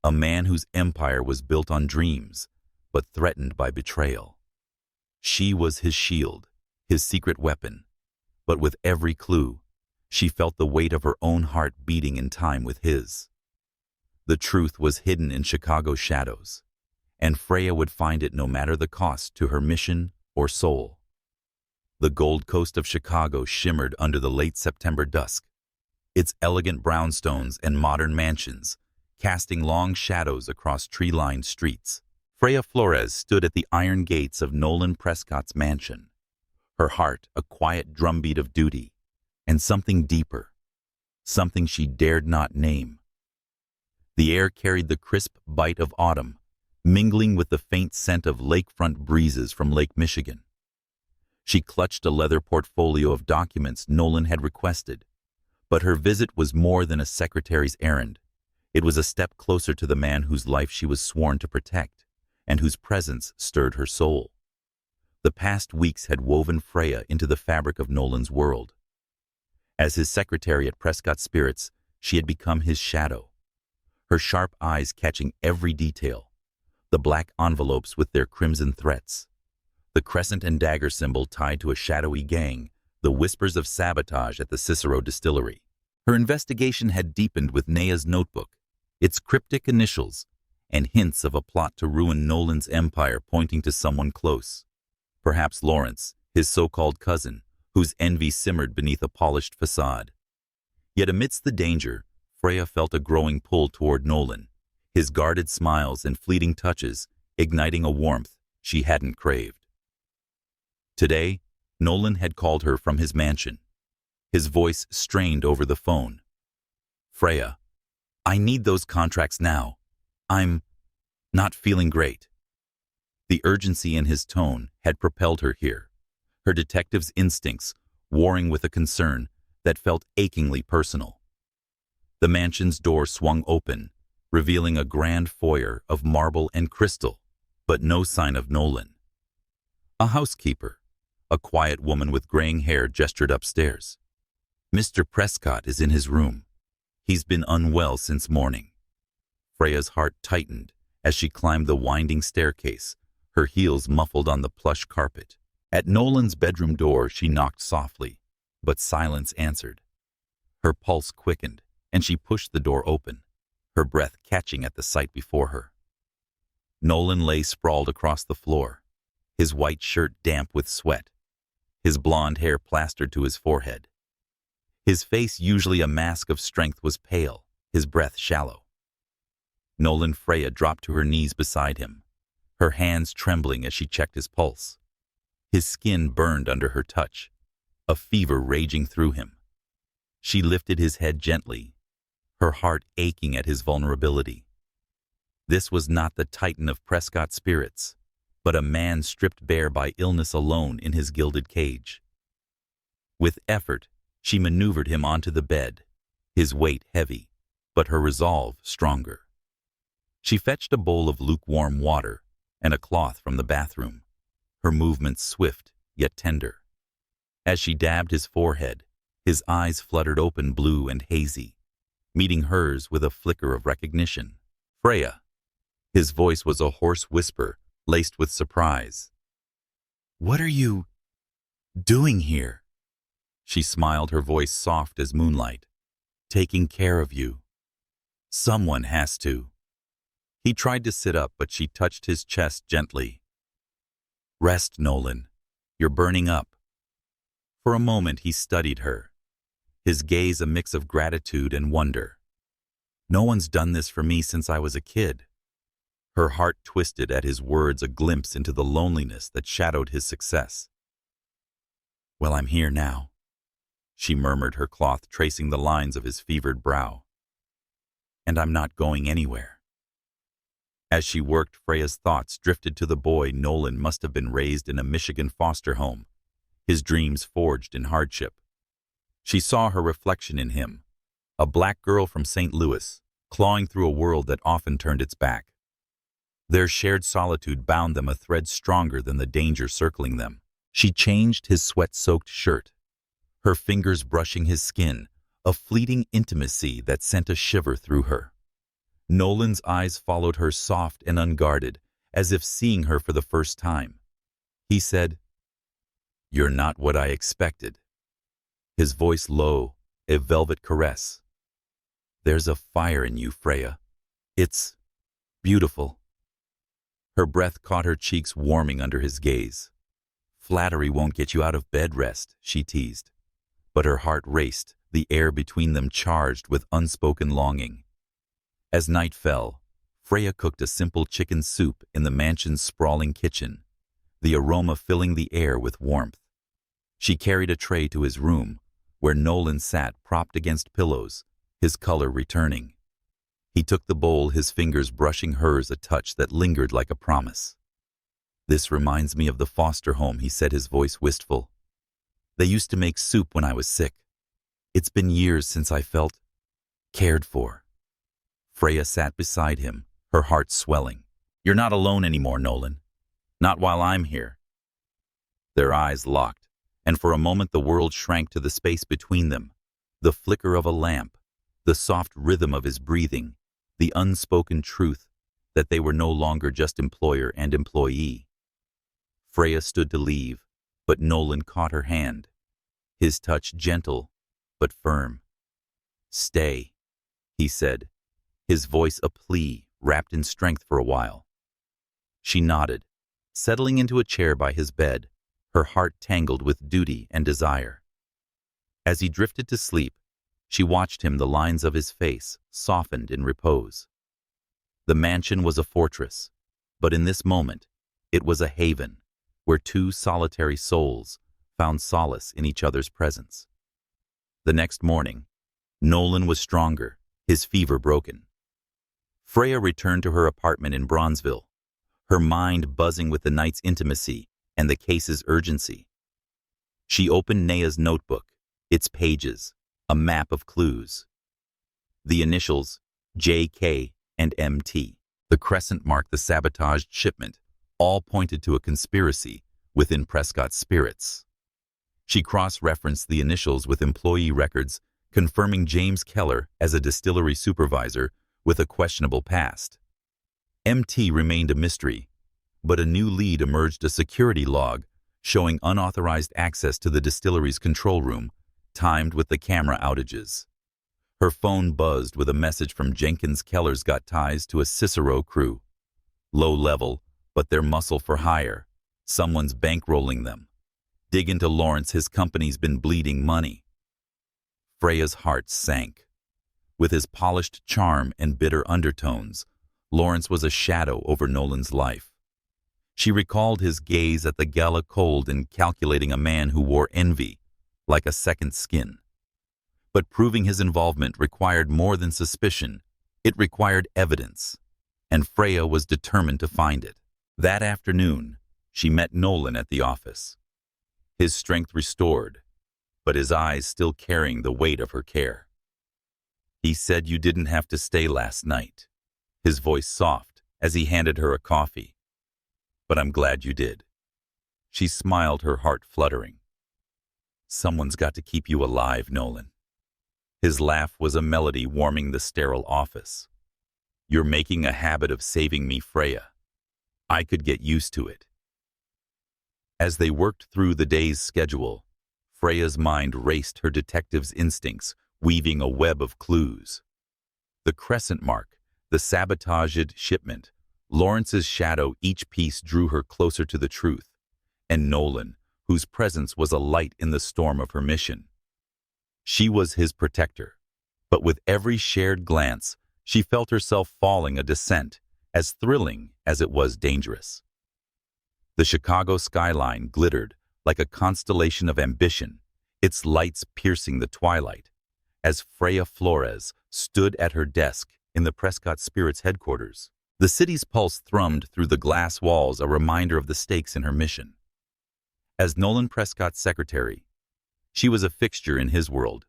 a man whose empire was built on dreams, but threatened by betrayal. She was his shield, his secret weapon, but with every clue, she felt the weight of her own heart beating in time with his. The truth was hidden in Chicago's shadows, and Freya would find it no matter the cost to her mission or soul. The Gold Coast of Chicago shimmered under the late September dusk, its elegant brownstones and modern mansions casting long shadows across tree-lined streets. Freya Flores stood at the iron gates of Nolan Prescott's mansion, her heart a quiet drumbeat of duty, and something deeper, something she dared not name. The air carried the crisp bite of autumn, mingling with the faint scent of lakefront breezes from Lake Michigan. She clutched a leather portfolio of documents Nolan had requested, but her visit was more than a secretary's errand. It was a step closer to the man whose life she was sworn to protect, and whose presence stirred her soul. The past weeks had woven Freya into the fabric of Nolan's world. As his secretary at Prescott Spirits, she had become his shadow, her sharp eyes catching every detail, the black envelopes with their crimson threats, the crescent and dagger symbol tied to a shadowy gang, the whispers of sabotage at the Cicero distillery. Her investigation had deepened with Nea's notebook, its cryptic initials, and hints of a plot to ruin Nolan's empire pointing to someone close. Perhaps Lawrence, his so-called cousin, whose envy simmered beneath a polished facade. Yet amidst the danger, Freya felt a growing pull toward Nolan, his guarded smiles and fleeting touches igniting a warmth she hadn't craved. Today, Nolan had called her from his mansion. His voice strained over the phone. "Freya, I need those contracts now. I'm not feeling great." The urgency in his tone had propelled her here, her detective's instincts warring with a concern that felt achingly personal. The mansion's door swung open, revealing a grand foyer of marble and crystal, but no sign of Nolan. A housekeeper, a quiet woman with graying hair, gestured upstairs. "Mr. Prescott is in his room. He's been unwell since morning." Freya's heart tightened as she climbed the winding staircase, her heels muffled on the plush carpet. At Nolan's bedroom door, she knocked softly, but silence answered. Her pulse quickened, and she pushed the door open, her breath catching at the sight before her. Nolan lay sprawled across the floor, his white shirt damp with sweat, his blonde hair plastered to his forehead. His face, usually a mask of strength, was pale, his breath shallow. Freya dropped to her knees beside him, her hands trembling as she checked his pulse. His skin burned under her touch, a fever raging through him. She lifted his head gently, her heart aching at his vulnerability. This was not the titan of Prescott Spirits, but a man stripped bare by illness alone in his gilded cage. With effort, she maneuvered him onto the bed, his weight heavy, but her resolve stronger. She fetched a bowl of lukewarm water and a cloth from the bathroom, her movements swift yet tender. As she dabbed his forehead, his eyes fluttered open, blue and hazy, meeting hers with a flicker of recognition. "Freya." His voice was a hoarse whisper, laced with surprise. "What are you doing here?" She smiled, her voice soft as moonlight. "Taking care of you. Someone has to." He tried to sit up, but she touched his chest gently. "Rest, Nolan. You're burning up." For a moment he studied her, his gaze a mix of gratitude and wonder. "No one's done this for me since I was a kid." Her heart twisted at his words, a glimpse into the loneliness that shadowed his success. "Well, I'm here now," she murmured, her cloth tracing the lines of his fevered brow. "And I'm not going anywhere." As she worked, Freya's thoughts drifted to the boy Nolan must have been raised in a Michigan foster home, his dreams forged in hardship. She saw her reflection in him, a black girl from St. Louis, clawing through a world that often turned its back. Their shared solitude bound them, a thread stronger than the danger circling them. She changed his sweat-soaked shirt, her fingers brushing his skin, a fleeting intimacy that sent a shiver through her. Nolan's eyes followed her, soft and unguarded, as if seeing her for the first time. He said, "You're not what I expected." His voice low, a velvet caress. "There's a fire in you, Freya. It's beautiful." Her breath caught her cheeks warming under his gaze. "Flattery won't get you out of bed, Rest," she teased. But her heart raced, the air between them charged with unspoken longing. As night fell, Freya cooked a simple chicken soup in the mansion's sprawling kitchen, the aroma filling the air with warmth. She carried a tray to his room, where Nolan sat propped against pillows, his color returning. He took the bowl, his fingers brushing hers, a touch that lingered like a promise. "This reminds me of the foster home," he said, his voice wistful. "They used to make soup when I was sick. It's been years since I felt cared for." Freya sat beside him, her heart swelling. "You're not alone anymore, Nolan. Not while I'm here." Their eyes locked, and for a moment the world shrank to the space between them. The flicker of a lamp, the soft rhythm of his breathing, the unspoken truth that they were no longer just employer and employee. Freya stood to leave, but Nolan caught her hand, his touch gentle but firm. "Stay," he said, his voice a plea wrapped in strength for a while. She nodded, settling into a chair by his bed, her heart tangled with duty and desire. As he drifted to sleep, she watched him, the lines of his face softened in repose. The mansion was a fortress, but in this moment, it was a haven where two solitary souls found solace in each other's presence. The next morning, Nolan was stronger, his fever broken. Freya returned to her apartment in Bronzeville, her mind buzzing with the night's intimacy and the case's urgency. She opened Naya's notebook, its pages, a map of clues. The initials, J.K. and M.T., the crescent mark, the sabotaged shipment, all pointed to a conspiracy within Prescott's spirits. She cross-referenced the initials with employee records, confirming James Keller as a distillery supervisor with a questionable past. M.T. remained a mystery, but a new lead emerged, a security log showing unauthorized access to the distillery's control room, timed with the camera outages. Her phone buzzed with a message from Jenkins. "Keller's got ties to a Cicero crew. Low level, but they're muscle for hire. Someone's bankrolling them. Dig into Lawrence, his company's been bleeding money." Freya's heart sank. With his polished charm and bitter undertones, Lawrence was a shadow over Nolan's life. She recalled his gaze at the gala, cold and calculating, a man who wore envy like a second skin. But proving his involvement required more than suspicion. It required evidence, and Freya was determined to find it. That afternoon, she met Nolan at the office. His strength restored, but his eyes still carrying the weight of her care. "He said you didn't have to stay last night," his voice soft as he handed her a coffee. "But I'm glad you did." She smiled, her heart fluttering. "Someone's got to keep you alive, Nolan." His laugh was a melody warming the sterile office. "You're making a habit of saving me, Freya. I could get used to it." As they worked through the day's schedule, Freya's mind raced, her detective's instincts weaving a web of clues. The crescent mark, the sabotaged shipment, Lawrence's shadow, each piece drew her closer to the truth, and Nolan, whose presence was a light in the storm of her mission. She was his protector, but with every shared glance, she felt herself falling, a descent as thrilling as it was dangerous. The Chicago skyline glittered like a constellation of ambition, its lights piercing the twilight, as Freya Flores stood at her desk in the Prescott Spirit's headquarters. The city's pulse thrummed through the glass walls, a reminder of the stakes in her mission. As Nolan Prescott's secretary, she was a fixture in his world,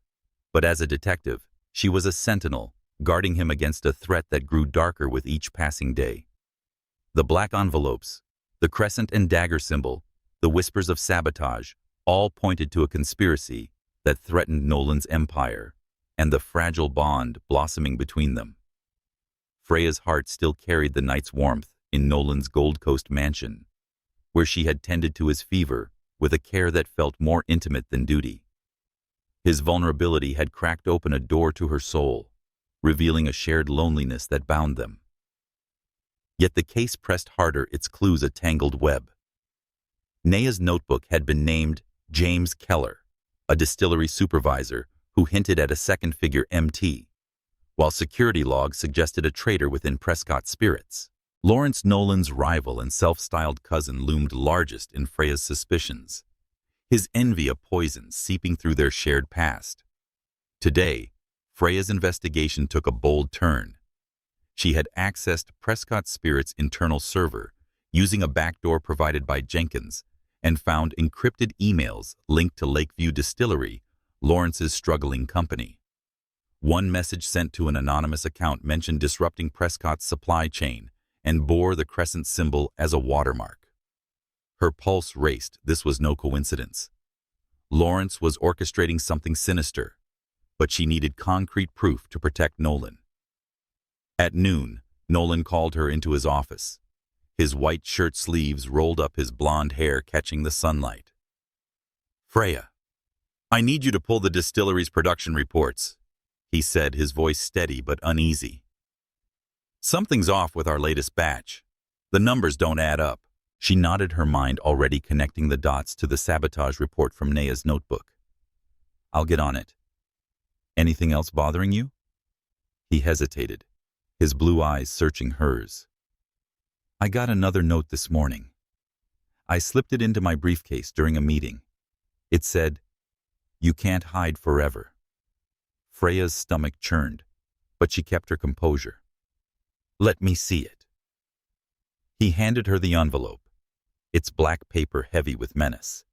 but as a detective, she was a sentinel, guarding him against a threat that grew darker with each passing day. The black envelopes, the crescent and dagger symbol, the whispers of sabotage, all pointed to a conspiracy that threatened Nolan's empire and the fragile bond blossoming between them. Freya's heart still carried the night's warmth in Nolan's Gold Coast mansion, where she had tended to his fever with a care that felt more intimate than duty. His vulnerability had cracked open a door to her soul, revealing a shared loneliness that bound them. Yet the case pressed harder, its clues a tangled web. Naya's notebook had been named James Keller, a distillery supervisor who hinted at a second-figure MT, while security logs suggested a traitor within Prescott Spirits. Lawrence Nolan's rival and self-styled cousin loomed largest in Freya's suspicions. his envy a poison seeping through their shared past. Today, Freya's investigation took a bold turn. She had accessed Prescott Spirit's internal server using a backdoor provided by Jenkins and found encrypted emails linked to Lakeview Distillery, Lawrence's struggling company. One message sent to an anonymous account mentioned disrupting Prescott's supply chain and bore the crescent symbol as a watermark. Her pulse raced. This was no coincidence. Lawrence was orchestrating something sinister, but she needed concrete proof to protect Nolan. At noon, Nolan called her into his office. His white shirt sleeves rolled up, his blonde hair catching the sunlight. "Freya, I need you to pull the distillery's production reports," he said, his voice steady but uneasy. "Something's off with our latest batch. The numbers don't add up." She nodded, her mind already connecting the dots to the sabotage report from Nea's notebook. "I'll get on it. Anything else bothering you?" He hesitated, his blue eyes searching hers. "I got another note this morning. I slipped it into my briefcase during a meeting. It said, 'You can't hide forever.'" Freya's stomach churned, but she kept her composure. "Let me see it." He handed her the envelope, its black paper heavy with menace.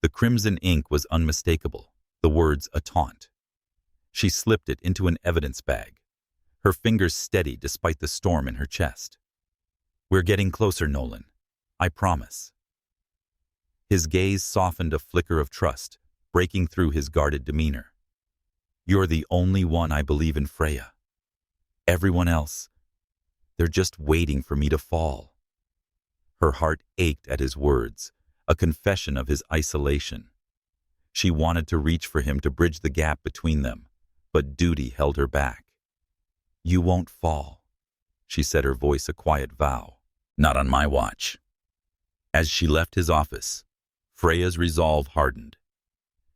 The crimson ink was unmistakable, the words a taunt. She slipped it into an evidence bag, her fingers steady despite the storm in her chest. "We're getting closer, Nolan. I promise." His gaze softened, a flicker of trust breaking through his guarded demeanor. "You're the only one I believe in, Freya. Everyone else, they're just waiting for me to fall." Her heart ached at his words, a confession of his isolation. She wanted to reach for him to bridge the gap between them, but duty held her back. "You won't fall," she said, her voice a quiet vow. "Not on my watch." As she left his office, Freya's resolve hardened.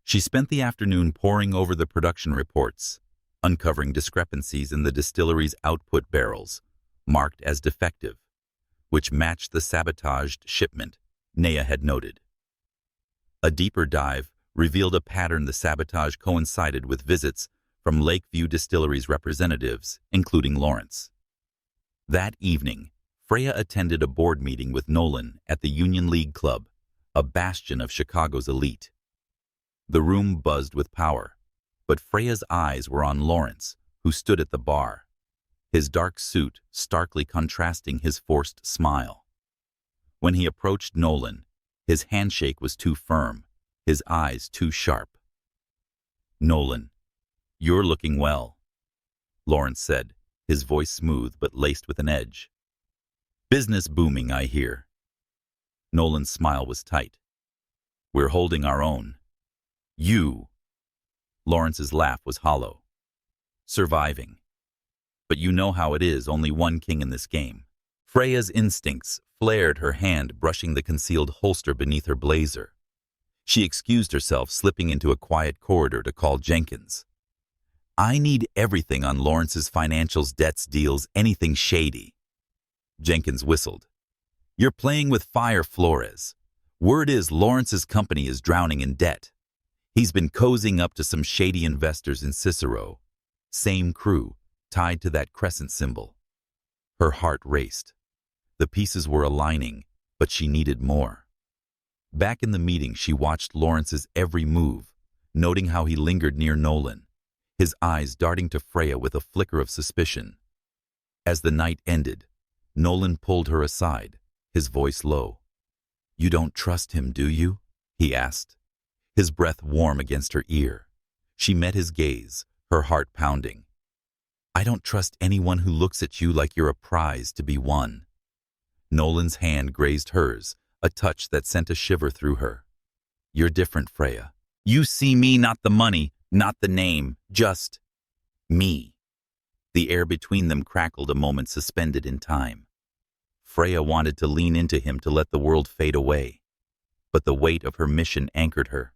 She spent the afternoon poring over the production reports, uncovering discrepancies in the distillery's output barrels, marked as defective, which matched the sabotaged shipment Nea had noted. A deeper dive revealed a pattern. The sabotage coincided with visits from Lakeview Distillery's representatives, including Lawrence. That evening, Freya attended a board meeting with Nolan at the Union League Club, a bastion of Chicago's elite. The room buzzed with power, but Freya's eyes were on Lawrence, who stood at the bar, his dark suit starkly contrasting his forced smile. When he approached Nolan, his handshake was too firm, his eyes too sharp. "Nolan, you're looking well," Lawrence said, his voice smooth but laced with an edge. "Business booming, I hear." Nolan's smile was tight. "We're holding our own." "You?" Lawrence's laugh was hollow. "Surviving. But you know how it is, only one king in this game." Freya's instincts flared, her hand brushing the concealed holster beneath her blazer. She excused herself, slipping into a quiet corridor to call Jenkins. "I need everything on Lawrence's financials, debts, deals, anything shady." Jenkins whistled. "You're playing with fire, Flores. Word is Lawrence's company is drowning in debt. He's been cozying up to some shady investors in Cicero. Same crew, tied to that crescent symbol." Her heart raced. The pieces were aligning, but she needed more. Back in the meeting, she watched Lawrence's every move, noting how he lingered near Nolan, his eyes darting to Freya with a flicker of suspicion. As the night ended, Nolan pulled her aside, his voice low. "You don't trust him, do you?" he asked, his breath warm against her ear. She met his gaze, her heart pounding. "I don't trust anyone who looks at you like you're a prize to be won." Nolan's hand grazed hers, a touch that sent a shiver through her. "You're different, Freya. You see me, not the money, not the name, just me." The air between them crackled, a moment suspended in time. Freya wanted to lean into him to let the world fade away, but the weight of her mission anchored her.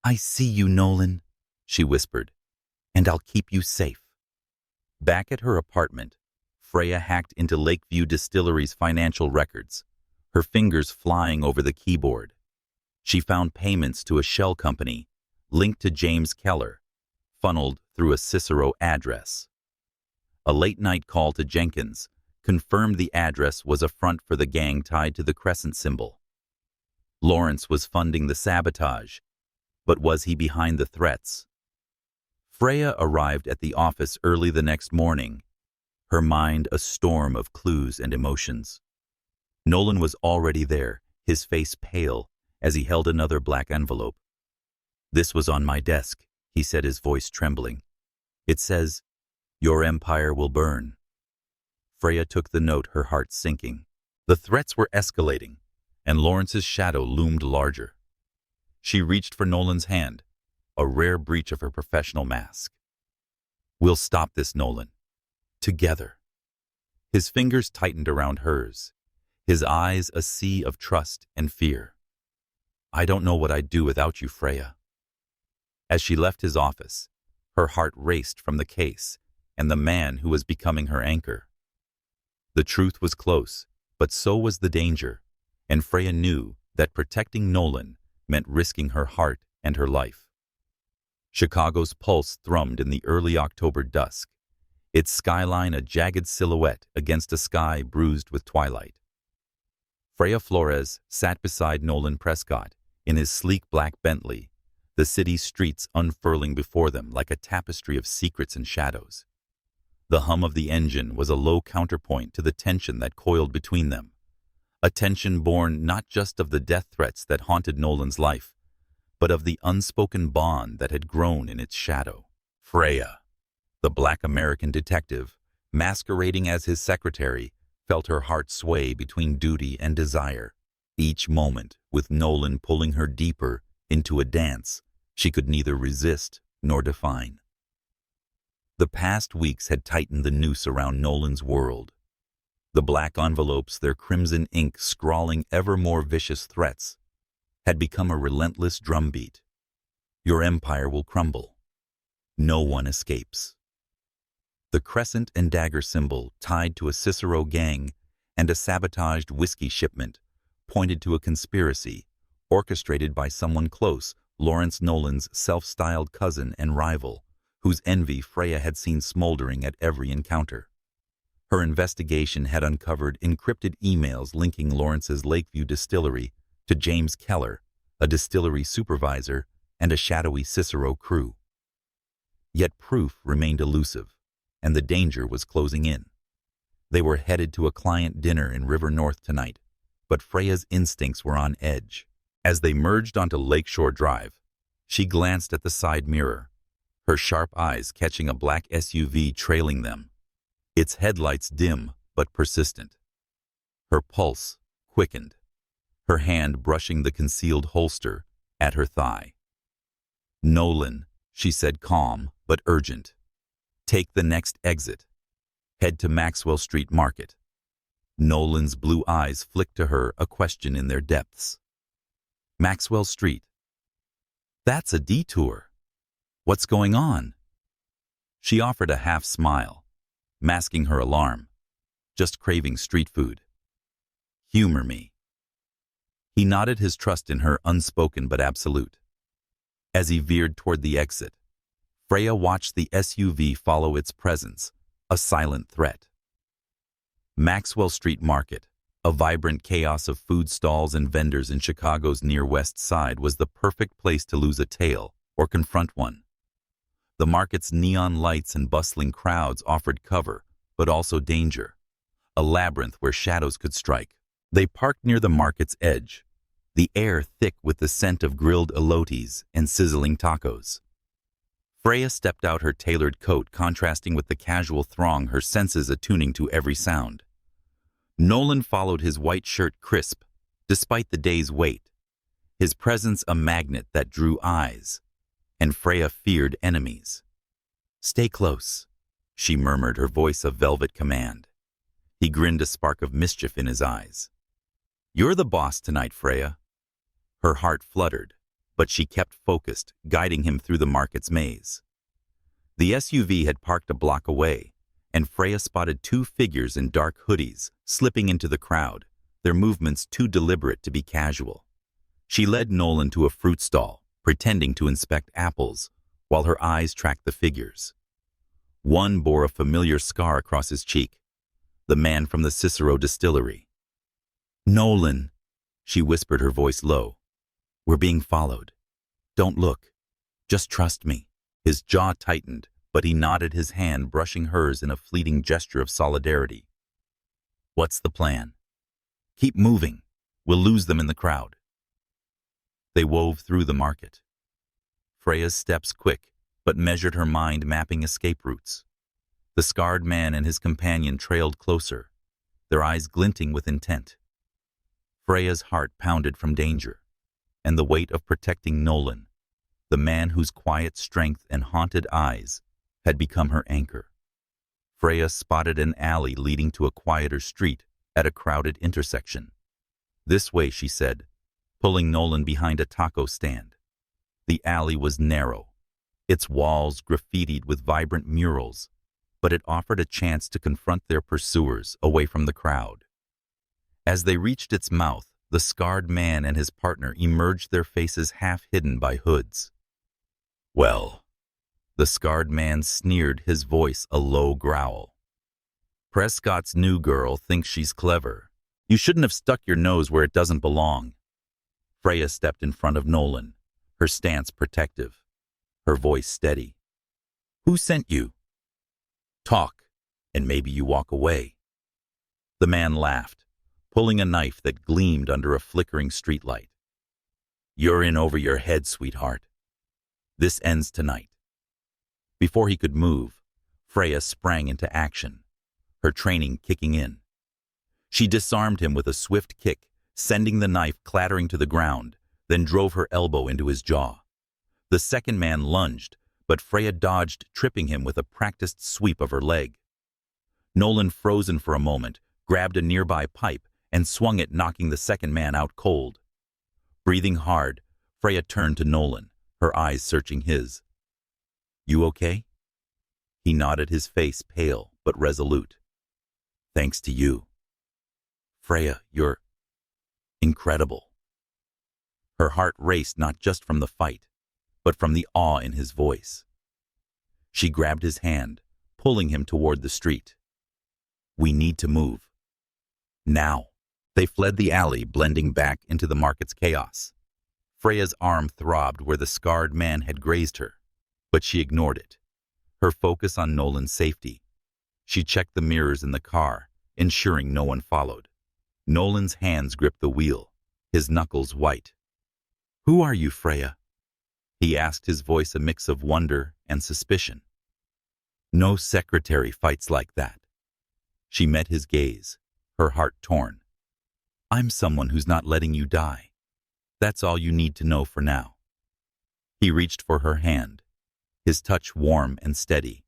"I see you, Nolan," she whispered, "and I'll keep you safe." Back at her apartment, Freya hacked into Lakeview Distillery's financial records, her fingers flying over the keyboard. She found payments to a shell company linked to James Keller, funneled through a Cicero address. A late-night call to Jenkins confirmed the address was a front for the gang tied to the crescent symbol. Lawrence was funding the sabotage, but was he behind the threats? Freya arrived at the office early the next morning, her mind a storm of clues and emotions. Nolan was already there, his face pale, as he held another black envelope. "This was on my desk," he said, his voice trembling. "It says, 'Your empire will burn.'" Freya took the note, her heart sinking. The threats were escalating, and Lawrence's shadow loomed larger. She reached for Nolan's hand, a rare breach of her professional mask. "We'll stop this, Nolan. Together." His fingers tightened around hers, his eyes a sea of trust and fear. "I don't know what I'd do without you, Freya." As she left his office, her heart raced from the case and the man who was becoming her anchor. The truth was close, but so was the danger, and Freya knew that protecting Nolan meant risking her heart and her life. Chicago's pulse thrummed in the early October dusk, its skyline a jagged silhouette against a sky bruised with twilight. Freya Flores sat beside Nolan Prescott in his sleek black Bentley, the city's streets unfurling before them like a tapestry of secrets and shadows. The hum of the engine was a low counterpoint to the tension that coiled between them, a tension born not just of the death threats that haunted Nolan's life, but of the unspoken bond that had grown in its shadow. Freya, the black American detective, masquerading as his secretary, felt her heart sway between duty and desire, each moment with Nolan pulling her deeper into a dance she could neither resist nor define. The past weeks had tightened the noose around Nolan's world. The black envelopes, their crimson ink scrawling ever more vicious threats, had become a relentless drumbeat. "Your empire will crumble. No one escapes." The crescent and dagger symbol, tied to a Cicero gang and a sabotaged whiskey shipment, pointed to a conspiracy orchestrated by someone close, Lawrence Nolan's self-styled cousin and rival, whose envy Freya had seen smoldering at every encounter. Her investigation had uncovered encrypted emails linking Lawrence's Lakeview distillery to James Keller, a distillery supervisor, and a shadowy Cicero crew. Yet proof remained elusive, and the danger was closing in. They were headed to a client dinner in River North tonight, but Freya's instincts were on edge. As they merged onto Lakeshore Drive, she glanced at the side mirror, her sharp eyes catching a black SUV trailing them, its headlights dim but persistent. Her pulse quickened, her hand brushing the concealed holster at her thigh. "Nolan," she said, calm but urgent. "Take the next exit. Head to Maxwell Street Market." Nolan's blue eyes flicked to her, a question in their depths. "Maxwell Street? That's a detour. What's going on?" She offered a half smile, masking her alarm. "Just craving street food. Humor me." He nodded, his trust in her unspoken but absolute. As he veered toward the exit, Freya watched the SUV follow its presence, a silent threat. Maxwell Street Market, a vibrant chaos of food stalls and vendors in Chicago's near West Side, was the perfect place to lose a tail or confront one. The market's neon lights and bustling crowds offered cover, but also danger, a labyrinth where shadows could strike. They parked near the market's edge, the air thick with the scent of grilled elotes and sizzling tacos. Freya stepped out, her tailored coat contrasting with the casual throng, her senses attuning to every sound. Nolan followed, his white shirt crisp, despite the day's wait, his presence a magnet that drew eyes, and Freya feared enemies. "Stay close," she murmured, her voice a velvet command. He grinned, a spark of mischief in his eyes. "You're the boss tonight, Freya." Her heart fluttered, but she kept focused, guiding him through the market's maze. The SUV had parked a block away, and Freya spotted two figures in dark hoodies slipping into the crowd, their movements too deliberate to be casual. She led Nolan to a fruit stall, pretending to inspect apples, while her eyes tracked the figures. One bore a familiar scar across his cheek, the man from the Cicero distillery. "Nolan," she whispered, her voice low. "We're being followed. Don't look. Just trust me." His jaw tightened, but he nodded, his hand brushing hers in a fleeting gesture of solidarity. "What's the plan?" "Keep moving. We'll lose them in the crowd." They wove through the market. Freya's steps quick, but measured, her mind mapping escape routes. The scarred man and his companion trailed closer, their eyes glinting with intent. Freya's heart pounded from danger, and the weight of protecting Nolan, the man whose quiet strength and haunted eyes had become her anchor. Freya spotted an alley leading to a quieter street at a crowded intersection. "This way," she said, pulling Nolan behind a taco stand. The alley was narrow, its walls graffitied with vibrant murals, but it offered a chance to confront their pursuers away from the crowd. As they reached its mouth, the scarred man and his partner emerged, their faces half hidden by hoods. "Well," the scarred man sneered, his voice a low growl. "Prescott's new girl thinks she's clever. You shouldn't have stuck your nose where it doesn't belong." Freya stepped in front of Nolan, her stance protective, her voice steady. "Who sent you? Talk, and maybe you walk away." The man laughed, pulling a knife that gleamed under a flickering streetlight. "You're in over your head, sweetheart. This ends tonight." Before he could move, Freya sprang into action, her training kicking in. She disarmed him with a swift kick, sending the knife clattering to the ground, then drove her elbow into his jaw. The second man lunged, but Freya dodged, tripping him with a practiced sweep of her leg. Nolan, frozen for a moment, grabbed a nearby pipe and swung it, knocking the second man out cold. Breathing hard, Freya turned to Nolan, her eyes searching his. "You okay?" He nodded, his face pale but resolute. "Thanks to you. Freya, you're incredible." Her heart raced, not just from the fight, but from the awe in his voice. She grabbed his hand, pulling him toward the street. "We need to move. Now." They fled the alley, blending back into the market's chaos. Freya's arm throbbed where the scarred man had grazed her, but she ignored it, her focus on Nolan's safety. She checked the mirrors in the car, ensuring no one followed. Nolan's hands gripped the wheel, his knuckles white. "Who are you, Freya?" he asked, his voice a mix of wonder and suspicion. "No secretary fights like that." She met his gaze, her heart torn. "I'm someone who's not letting you die. That's all you need to know for now." He reached for her hand, his touch warm and steady.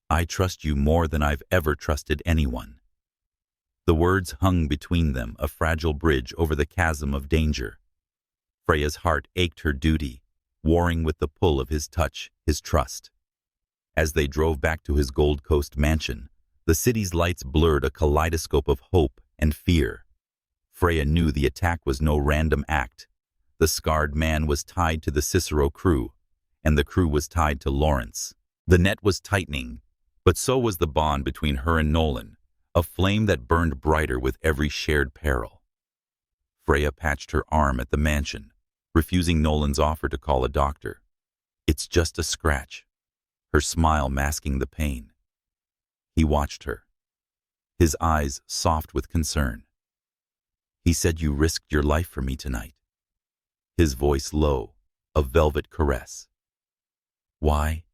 "I trust you more than I've ever trusted anyone." The words hung between them, a fragile bridge over the chasm of danger. Freya's heart ached, her duty warring with the pull of his touch, his trust. As they drove back to his Gold Coast mansion, the city's lights blurred a kaleidoscope of hope and fear. Freya knew the attack was no random act. The scarred man was tied to the Cicero crew, and the crew was tied to Lawrence. The net was tightening, but so was the bond between her and Nolan, a flame that burned brighter with every shared peril. Freya patched her arm at the mansion, refusing Nolan's offer to call a doctor. "It's just a scratch," her smile masking the pain. He watched her, his eyes soft with concern. "He said you risked your life for me tonight." His voice low, a velvet caress. "Why?"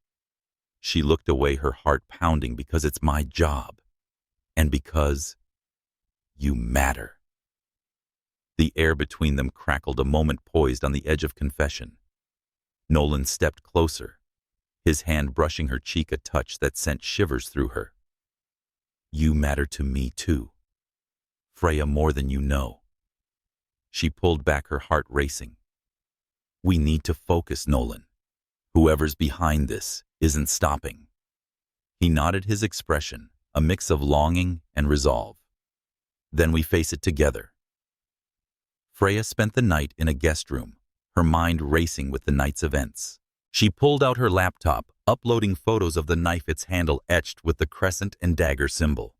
She looked away, her heart pounding. "Because it's my job. And because you matter." The air between them crackled, a moment poised on the edge of confession. Nolan stepped closer, his hand brushing her cheek, a touch that sent shivers through her. "You matter to me too, Freya, more than you know." She pulled back, her heart racing. "We need to focus, Nolan. Whoever's behind this isn't stopping." He nodded, his expression a mix of longing and resolve. "Then we face it together." Freya spent the night in a guest room, her mind racing with the night's events. She pulled out her laptop, uploading photos of the knife, its handle etched with the crescent and dagger symbol.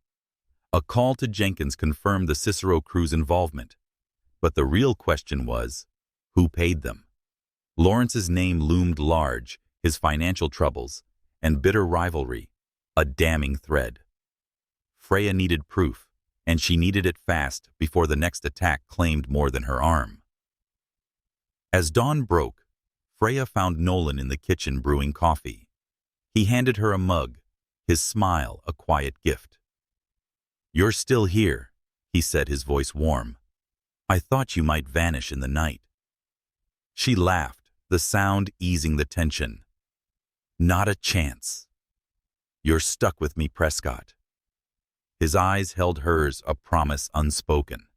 A call to Jenkins confirmed the Cicero crew's involvement. But the real question was, who paid them? Lawrence's name loomed large, his financial troubles, and bitter rivalry, a damning thread. Freya needed proof, and she needed it fast before the next attack claimed more than her arm. As dawn broke, Freya found Nolan in the kitchen brewing coffee. He handed her a mug, his smile a quiet gift. "You're still here," he said, his voice warm. "I thought you might vanish in the night." She laughed, the sound easing the tension. "Not a chance. You're stuck with me, Prescott." His eyes held hers, a promise unspoken.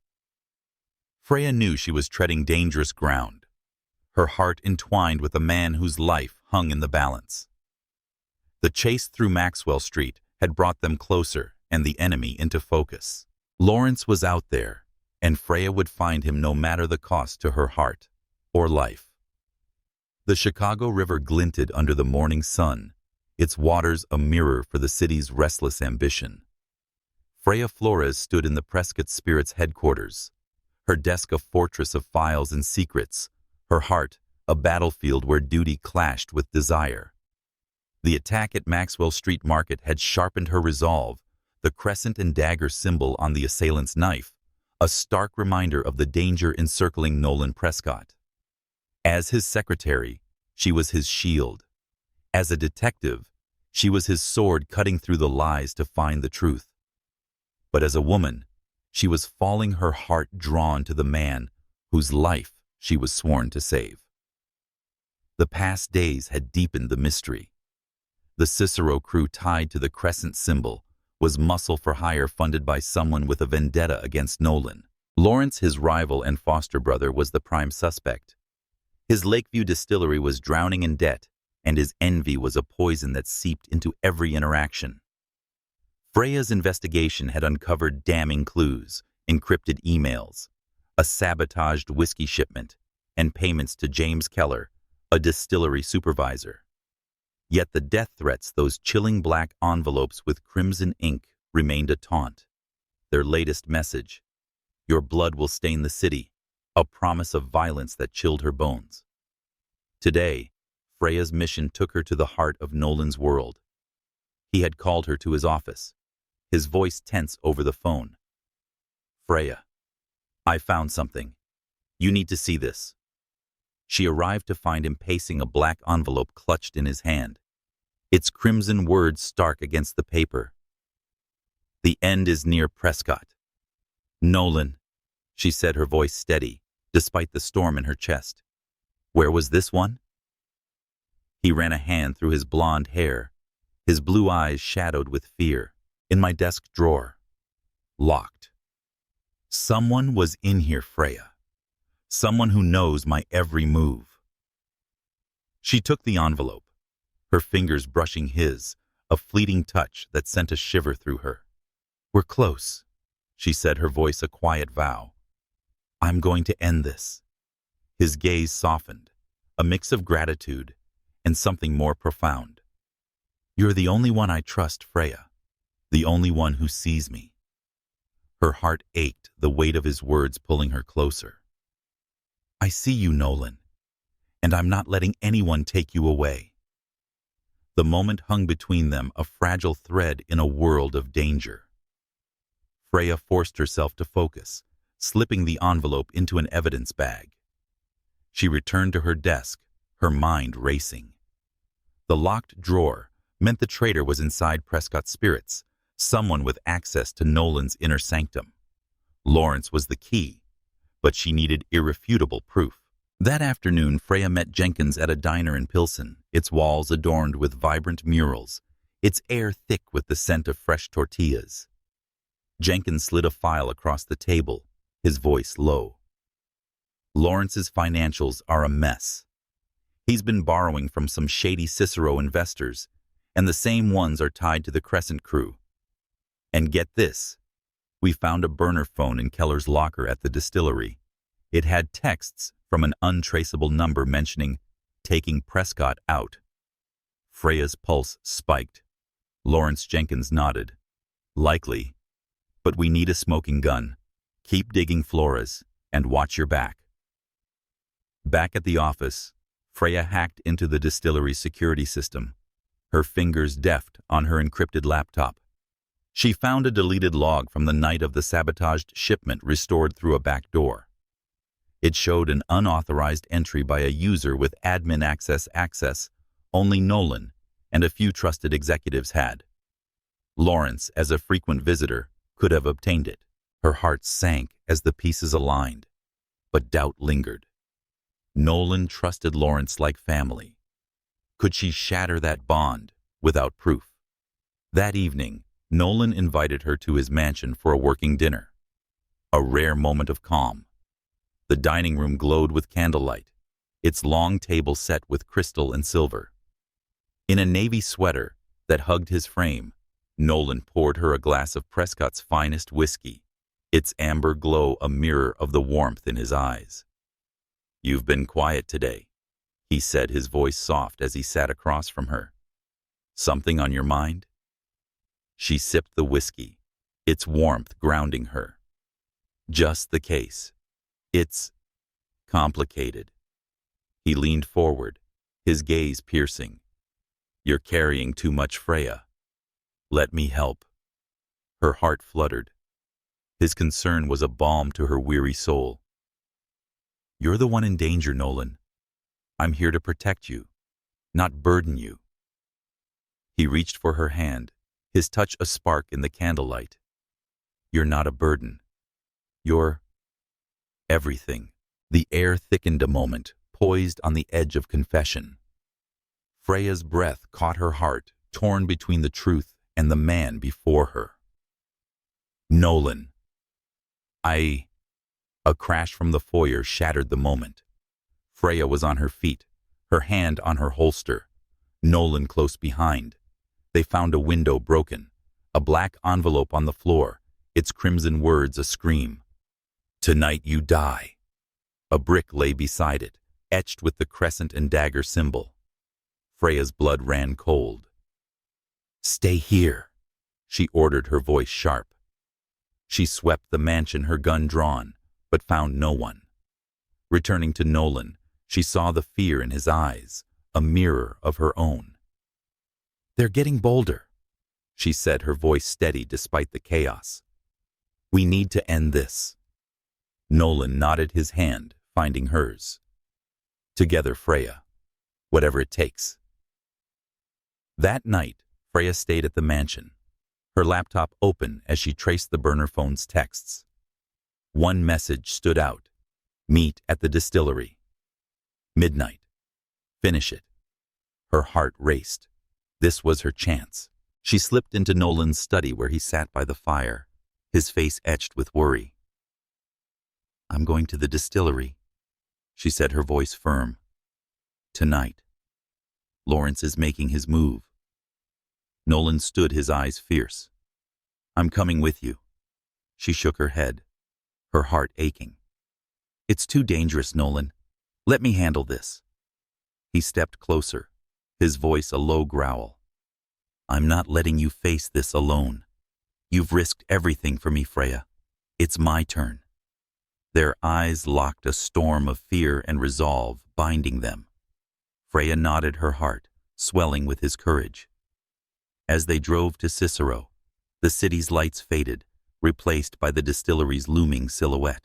Freya knew she was treading dangerous ground, her heart entwined with a man whose life hung in the balance. The chase through Maxwell Street had brought them closer and the enemy into focus. Lawrence was out there, and Freya would find him no matter the cost to her heart or life. The Chicago River glinted under the morning sun, its waters a mirror for the city's restless ambition. Freya Flores stood in the Prescott Spirit's headquarters, her desk a fortress of files and secrets, her heart a battlefield where duty clashed with desire. The attack at Maxwell Street Market had sharpened her resolve, the crescent and dagger symbol on the assailant's knife, a stark reminder of the danger encircling Nolan Prescott. As his secretary, she was his shield. As a detective, she was his sword cutting through the lies to find the truth. But as a woman, she was falling, her heart drawn to the man whose life she was sworn to save. The past days had deepened the mystery. The Cicero crew tied to the crescent symbol was muscle for hire funded by someone with a vendetta against Nolan. Lawrence, his rival and foster brother, was the prime suspect. His Lakeview distillery was drowning in debt, and his envy was a poison that seeped into every interaction. Freya's investigation had uncovered damning clues, encrypted emails, a sabotaged whiskey shipment, and payments to James Keller, a distillery supervisor. Yet the death threats, those chilling black envelopes with crimson ink, remained a taunt. Their latest message, "Your blood will stain the city," a promise of violence that chilled her bones. Today, Freya's mission took her to the heart of Nolan's world. He had called her to his office, his voice tense over the phone. "Freya, I found something. You need to see this." She arrived to find him pacing a black envelope clutched in his hand, its crimson words stark against the paper. "The end is near, Prescott." "Nolan," she said, her voice steady, despite the storm in her chest. "Where was this one?" He ran a hand through his blonde hair, his blue eyes shadowed with fear. "In my desk drawer. Locked. Someone was in here, Freya. Someone who knows my every move." She took the envelope, her fingers brushing his, a fleeting touch that sent a shiver through her. "We're close," she said, her voice a quiet vow. "I'm going to end this." His gaze softened, a mix of gratitude and something more profound. "You're the only one I trust, Freya, the only one who sees me." Her heart ached, the weight of his words pulling her closer. "I see you, Nolan, and I'm not letting anyone take you away." The moment hung between them, a fragile thread in a world of danger. Freya forced herself to focus, slipping the envelope into an evidence bag. She returned to her desk, her mind racing. The locked drawer meant the traitor was inside Prescott Spirits, someone with access to Nolan's inner sanctum. Lawrence was the key, but she needed irrefutable proof. That afternoon, Freya met Jenkins at a diner in Pilsen, its walls adorned with vibrant murals, its air thick with the scent of fresh tortillas. Jenkins slid a file across the table, his voice low. "Lawrence's financials are a mess. He's been borrowing from some shady Cicero investors, and the same ones are tied to the Crescent crew. And get this, we found a burner phone in Keller's locker at the distillery. It had texts from an untraceable number mentioning taking Prescott out. Freya's pulse spiked. Lawrence Jenkins nodded. Likely. But we need a smoking gun. Keep digging, Flores, and watch your back. Back at the office, Freya hacked into the distillery's security system, her fingers deft on her encrypted laptop. She found a deleted log from the night of the sabotaged shipment restored through a back door. It showed an unauthorized entry by a user with admin access only Nolan and a few trusted executives had. Lawrence, as a frequent visitor, could have obtained it. Her heart sank as the pieces aligned, but doubt lingered. Nolan trusted Lawrence like family. Could she shatter that bond without proof? That evening, Nolan invited her to his mansion for a working dinner. A rare moment of calm. The dining room glowed with candlelight, its long table set with crystal and silver. In a navy sweater that hugged his frame, Nolan poured her a glass of Prescott's finest whiskey, its amber glow a mirror of the warmth in his eyes. "You've been quiet today," he said, his voice soft as he sat across from her. "Something on your mind?" She sipped the whiskey, its warmth grounding her. "Just the case. It's complicated." He leaned forward, his gaze piercing. "You're carrying too much, Freya. Let me help." Her heart fluttered. His concern was a balm to her weary soul. "You're the one in danger, Nolan. I'm here to protect you, not burden you." He reached for her hand, his touch a spark in the candlelight. "You're not a burden. You're everything." The air thickened a moment, poised on the edge of confession. Freya's breath caught her heart, torn between the truth and the man before her. "Nolan." A crash from the foyer shattered the moment. Freya was on her feet, her hand on her holster, Nolan close behind. They found a window broken, a black envelope on the floor, its crimson words a scream. "Tonight you die." A brick lay beside it, etched with the crescent and dagger symbol. Freya's blood ran cold. "Stay here," she ordered, her voice sharp. She swept the mansion, her gun drawn, but found no one. Returning to Nolan, she saw the fear in his eyes, a mirror of her own. "They're getting bolder," she said, her voice steady despite the chaos. "We need to end this." Nolan nodded, his hand finding hers. "Together, Freya. Whatever it takes." That night, Freya stayed at the mansion, her laptop open as she traced the burner phone's texts. One message stood out: "Meet at the distillery. Midnight. Finish it." Her heart raced. This was her chance. She slipped into Nolan's study where he sat by the fire, his face etched with worry. "I'm going to the distillery," she said, her voice firm. "Tonight. Lawrence is making his move." Nolan stood, his eyes fierce. "I'm coming with you." She shook her head, her heart aching. "It's too dangerous, Nolan. Let me handle this." He stepped closer, his voice a low growl. "I'm not letting you face this alone. You've risked everything for me, Freya. It's my turn." Their eyes locked, a storm of fear and resolve binding them. Freya nodded, her heart swelling with his courage. As they drove to Cicero, the city's lights faded, replaced by the distillery's looming silhouette.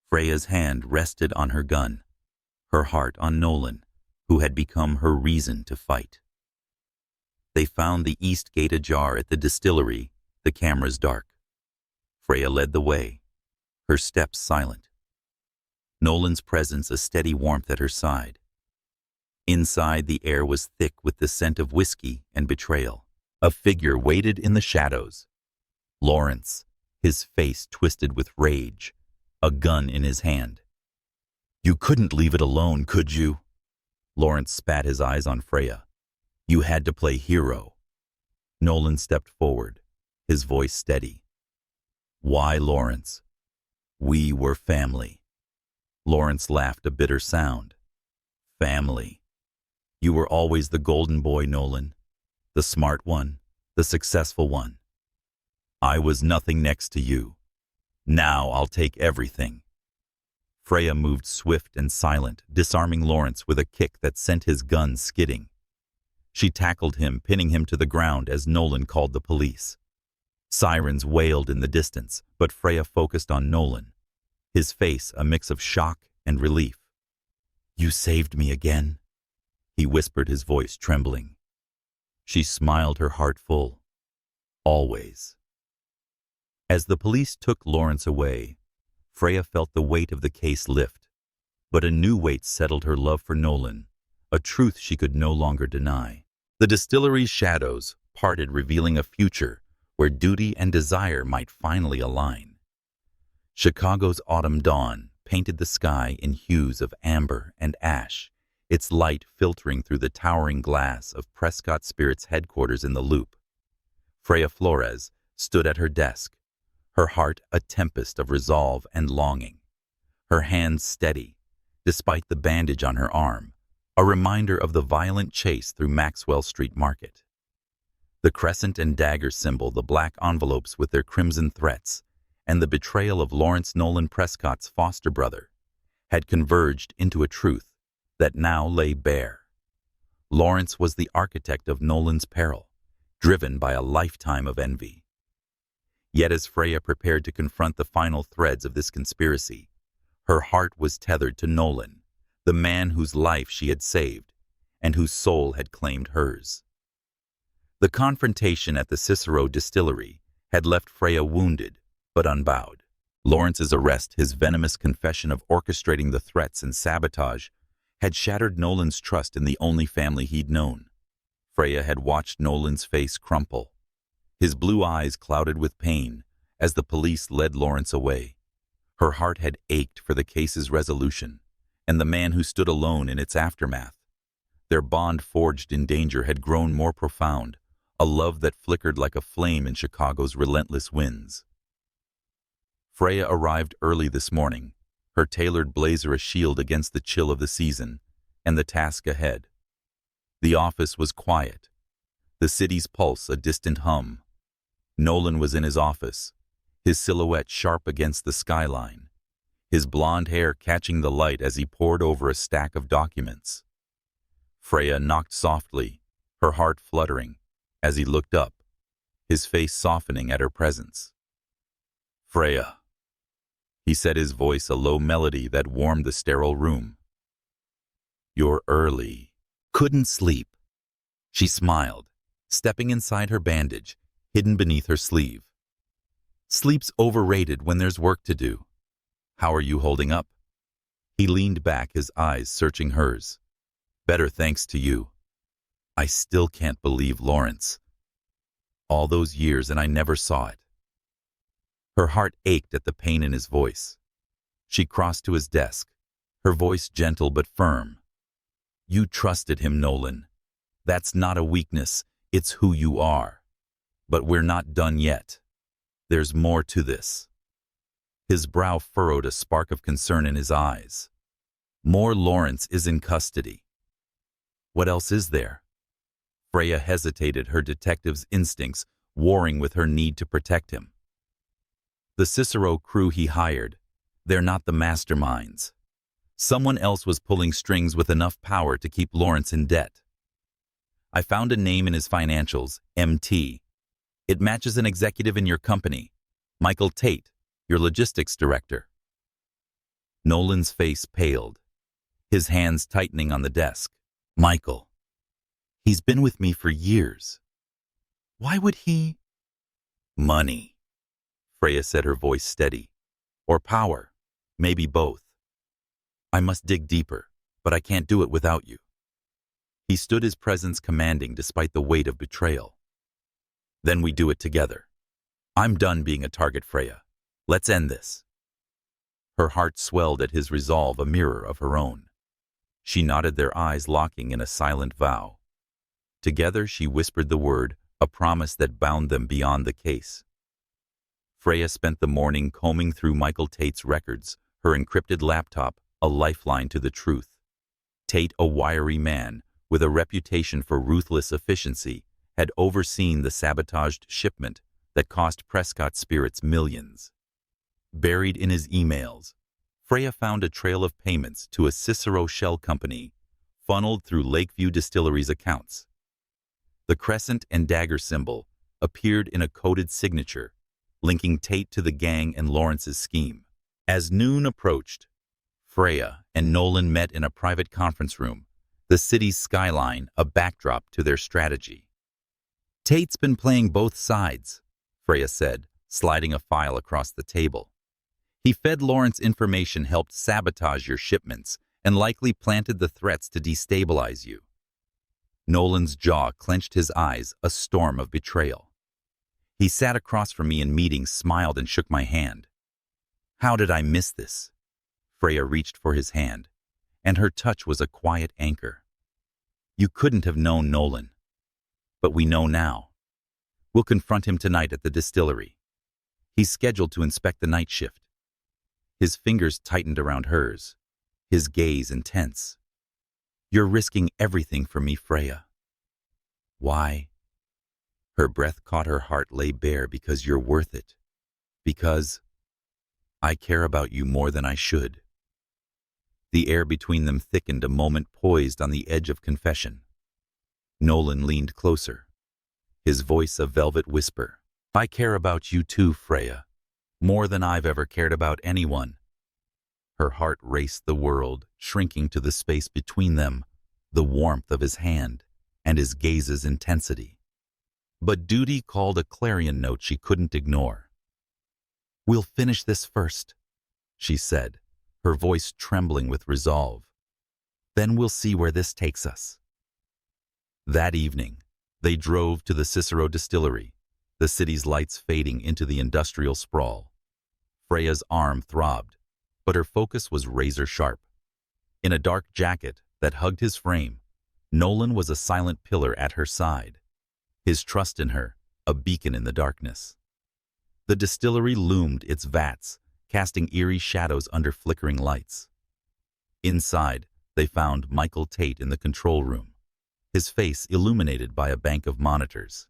Freya's hand rested on her gun, her heart on Nolan, who had become her reason to fight. They found the east gate ajar at the distillery, the cameras dark. Freya led the way, her steps silent. Nolan's presence a steady warmth at her side. Inside, the air was thick with the scent of whiskey and betrayal. A figure waited in the shadows. Lawrence, his face twisted with rage, a gun in his hand. "You couldn't leave it alone, could you?" Lawrence spat, his eyes on Freya. "You had to play hero." Nolan stepped forward, his voice steady. "Why, Lawrence? We were family." Lawrence laughed a bitter sound. Family. You were always the golden boy, Nolan. The smart one, the successful one. I was nothing next to you. Now I'll take everything. Freya moved swift and silent, disarming Lawrence with a kick that sent his gun skidding. She tackled him, pinning him to the ground as Nolan called the police. Sirens wailed in the distance, but Freya focused on Nolan, his face a mix of shock and relief. You saved me again, he whispered, his voice trembling. She smiled, her heart full. Always. As the police took Lawrence away, Freya felt the weight of the case lift, but a new weight settled her love for Nolan, a truth she could no longer deny. The distillery's shadows parted, revealing a future where duty and desire might finally align. Chicago's autumn dawn painted the sky in hues of amber and ash, its light filtering through the towering glass of Prescott Spirit's headquarters in the Loop. Freya Flores stood at her desk, her heart a tempest of resolve and longing, her hands steady, despite the bandage on her arm, a reminder of the violent chase through Maxwell Street Market. The crescent and dagger symbol, the black envelopes with their crimson threats, and the betrayal of Lawrence Nolan Prescott's foster brother had converged into a truth that now lay bare. Lawrence was the architect of Nolan's peril, driven by a lifetime of envy. Yet as Freya prepared to confront the final threads of this conspiracy, her heart was tethered to Nolan, the man whose life she had saved and whose soul had claimed hers. The confrontation at the Cicero distillery had left Freya wounded but unbowed. Lawrence's arrest, his venomous confession of orchestrating the threats and sabotage, had shattered Nolan's trust in the only family he'd known. Freya had watched Nolan's face crumple, his blue eyes clouded with pain as the police led Lawrence away. Her heart had ached for the case's resolution and the man who stood alone in its aftermath. Their bond, forged in danger, had grown more profound, a love that flickered like a flame in Chicago's relentless winds. Freya arrived early this morning, her tailored blazer a shield against the chill of the season and the task ahead. The office was quiet, the city's pulse a distant hum. Nolan was in his office, his silhouette sharp against the skyline, his blonde hair catching the light as he pored over a stack of documents. Freya knocked softly, her heart fluttering, as he looked up, his face softening at her presence. Freya, he said, his voice a low melody that warmed the sterile room. You're early. Couldn't sleep. She smiled, stepping inside her bandage, hidden beneath her sleeve. Sleep's overrated when there's work to do. How are you holding up? He leaned back, his eyes searching hers. Better, thanks to you. I still can't believe Lawrence. All those years and I never saw it. Her heart ached at the pain in his voice. She crossed to his desk, her voice gentle but firm. You trusted him, Nolan. That's not a weakness, it's who you are. But we're not done yet. There's more to this. His brow furrowed, a spark of concern in his eyes. More. Lawrence is in custody. What else is there? Freya hesitated, her detective's instincts warring with her need to protect him. The Cicero crew he hired, they're not the masterminds. Someone else was pulling strings with enough power to keep Lawrence in debt. I found a name in his financials, MT. It matches an executive in your company, Michael Tate, your logistics director. Nolan's face paled, his hands tightening on the desk. Michael. He's been with me for years. Why would he? Money, Freya said, her voice steady. Or power, maybe both. I must dig deeper, but I can't do it without you. He stood, his presence commanding despite the weight of betrayal. Then we do it together. I'm done being a target, Freya. Let's end this. Her heart swelled at his resolve, a mirror of her own. She nodded, their eyes locking in a silent vow. Together she whispered the word, a promise that bound them beyond the case. Freya spent the morning combing through Michael Tate's records, her encrypted laptop a lifeline to the truth. Tate, a wiry man with a reputation for ruthless efficiency, had overseen the sabotaged shipment that cost Prescott Spirits millions. Buried in his emails, Freya found a trail of payments to a Cicero shell company funneled through Lakeview Distillery's accounts. The crescent and dagger symbol appeared in a coded signature, linking Tate to the gang and Lawrence's scheme. As noon approached, Freya and Nolan met in a private conference room, the city's skyline a backdrop to their strategy. "Tate's been playing both sides," Freya said, sliding a file across the table. "He fed Lawrence information, helped sabotage your shipments, and likely planted the threats to destabilize you." Nolan's jaw clenched, his eyes a storm of betrayal. He sat across from me in meetings, smiled, and shook my hand. "How did I miss this?" Freya reached for his hand, and her touch was a quiet anchor. "You couldn't have known Nolan. But we know now. We'll confront him tonight at the distillery. He's scheduled to inspect the night shift." His fingers tightened around hers, his gaze intense. "You're risking everything for me, Freya." "Why?" Her breath caught, her heart lay bare. "Because you're worth it. Because I care about you more than I should." The air between them thickened, a moment poised on the edge of confession. Nolan leaned closer, his voice a velvet whisper. "I care about you too, Freya, more than I've ever cared about anyone." Her heart raced, the world shrinking to the space between them, the warmth of his hand and his gaze's intensity. But duty called, a clarion note she couldn't ignore. "We'll finish this first," she said, her voice trembling with resolve. "Then we'll see where this takes us." That evening, they drove to the Cicero distillery, the city's lights fading into the industrial sprawl. Freya's arm throbbed, but her focus was razor-sharp. In a dark jacket that hugged his frame, Nolan was a silent pillar at her side, his trust in her a beacon in the darkness. The distillery loomed, its vats casting eerie shadows under flickering lights. Inside, they found Michael Tate in the control room, his face illuminated by a bank of monitors.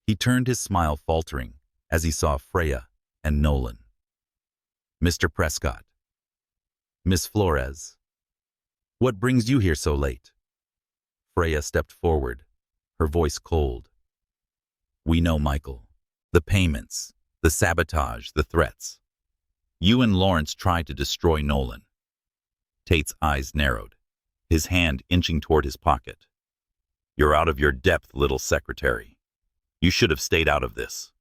He turned, his smile faltering as he saw Freya and Nolan. "Mr. Prescott. Miss Flores. What brings you here so late?" Freya stepped forward, her voice cold. "We know, Michael. The payments, the sabotage, the threats. You and Lawrence tried to destroy Nolan." Tate's eyes narrowed, his hand inching toward his pocket. "You're out of your depth, little secretary. You should have stayed out of this."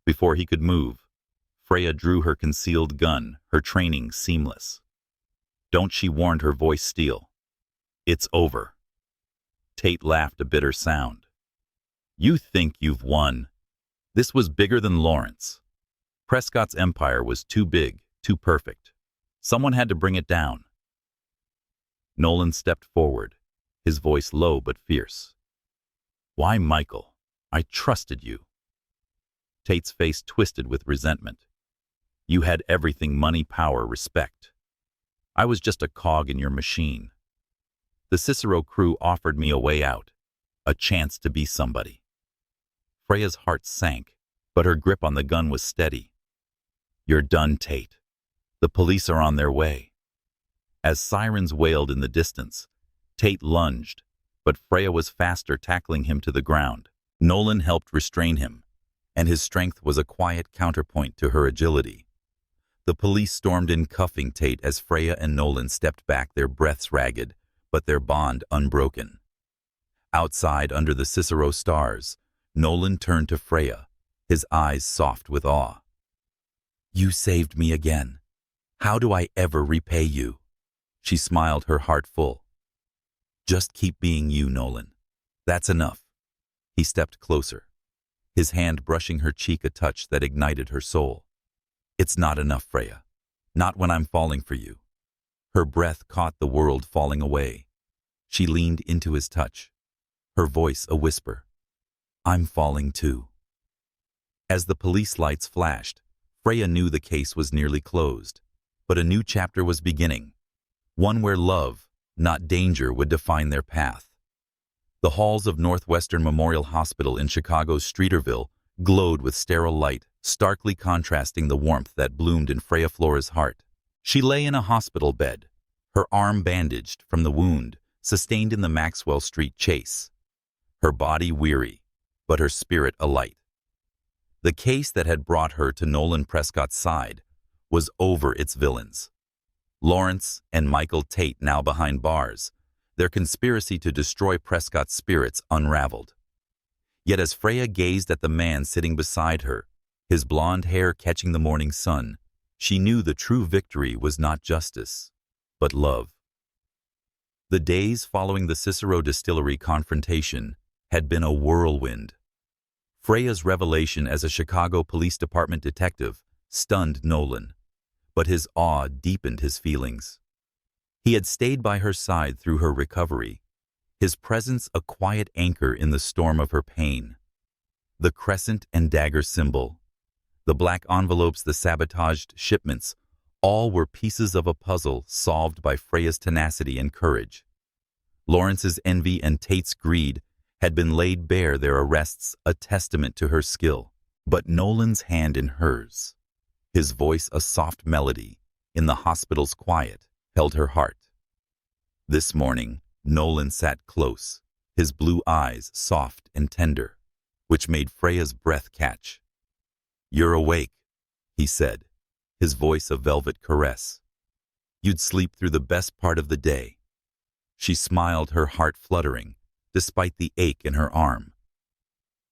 Before he could move, Freya drew her concealed gun, her training seamless. "Don't," she warned, her voice steel. "It's over." Tate laughed, a bitter sound. "You think you've won. This was bigger than Lawrence. Prescott's empire was too big, too perfect. Someone had to bring it down." Nolan stepped forward, his voice low but fierce. "Why, Michael? I trusted you." Tate's face twisted with resentment. "You had everything: money, power, respect. I was just a cog in your machine. The Cicero crew offered me a way out, a chance to be somebody." Freya's heart sank, but her grip on the gun was steady. "You're done, Tate. The police are on their way." As sirens wailed in the distance, Tate lunged, but Freya was faster, tackling him to the ground. Nolan helped restrain him, and his strength was a quiet counterpoint to her agility. The police stormed in, cuffing Tate as Freya and Nolan stepped back, their breaths ragged, but their bond unbroken. Outside, under the Cicero stars, Nolan turned to Freya, his eyes soft with awe. "You saved me again. How do I ever repay you?" She smiled, her heart full. "Just keep being you, Nolan. That's enough." He stepped closer, his hand brushing her cheek, a touch that ignited her soul. "It's not enough, Freya. Not when I'm falling for you." Her breath caught the world falling away. She leaned into his touch, her voice a whisper. "I'm falling too." As the police lights flashed, Freya knew the case was nearly closed, but a new chapter was beginning, one where love, not danger, would define their path. The halls of Northwestern Memorial Hospital in Chicago's Streeterville glowed with sterile light, starkly contrasting the warmth that bloomed in Freya Flora's heart. She lay in a hospital bed, her arm bandaged from the wound sustained in the Maxwell Street chase, her body weary, but her spirit alight. The case that had brought her to Nolan Prescott's side was over its villains. Lawrence and Michael Tate now behind bars, their conspiracy to destroy Prescott's spirits unraveled. Yet as Freya gazed at the man sitting beside her, his blonde hair catching the morning sun, she knew the true victory was not justice, but love. The days following the Cicero Distillery confrontation had been a whirlwind. Freya's revelation as a Chicago Police Department detective stunned Nolan, but his awe deepened his feelings. He had stayed by her side through her recovery, his presence a quiet anchor in the storm of her pain. The crescent and dagger symbol, the black envelopes, the sabotaged shipments, all were pieces of a puzzle solved by Freya's tenacity and courage. Lawrence's envy and Tate's greed had been laid bare, their arrests a testament to her skill. But Nolan's hand in hers, his voice a soft melody in the hospital's quiet, held her heart. This morning, Nolan sat close, his blue eyes soft and tender, which made Freya's breath catch. "You're awake," he said, his voice a velvet caress. "You'd sleep through the best part of the day." She smiled, her heart fluttering, despite the ache in her arm.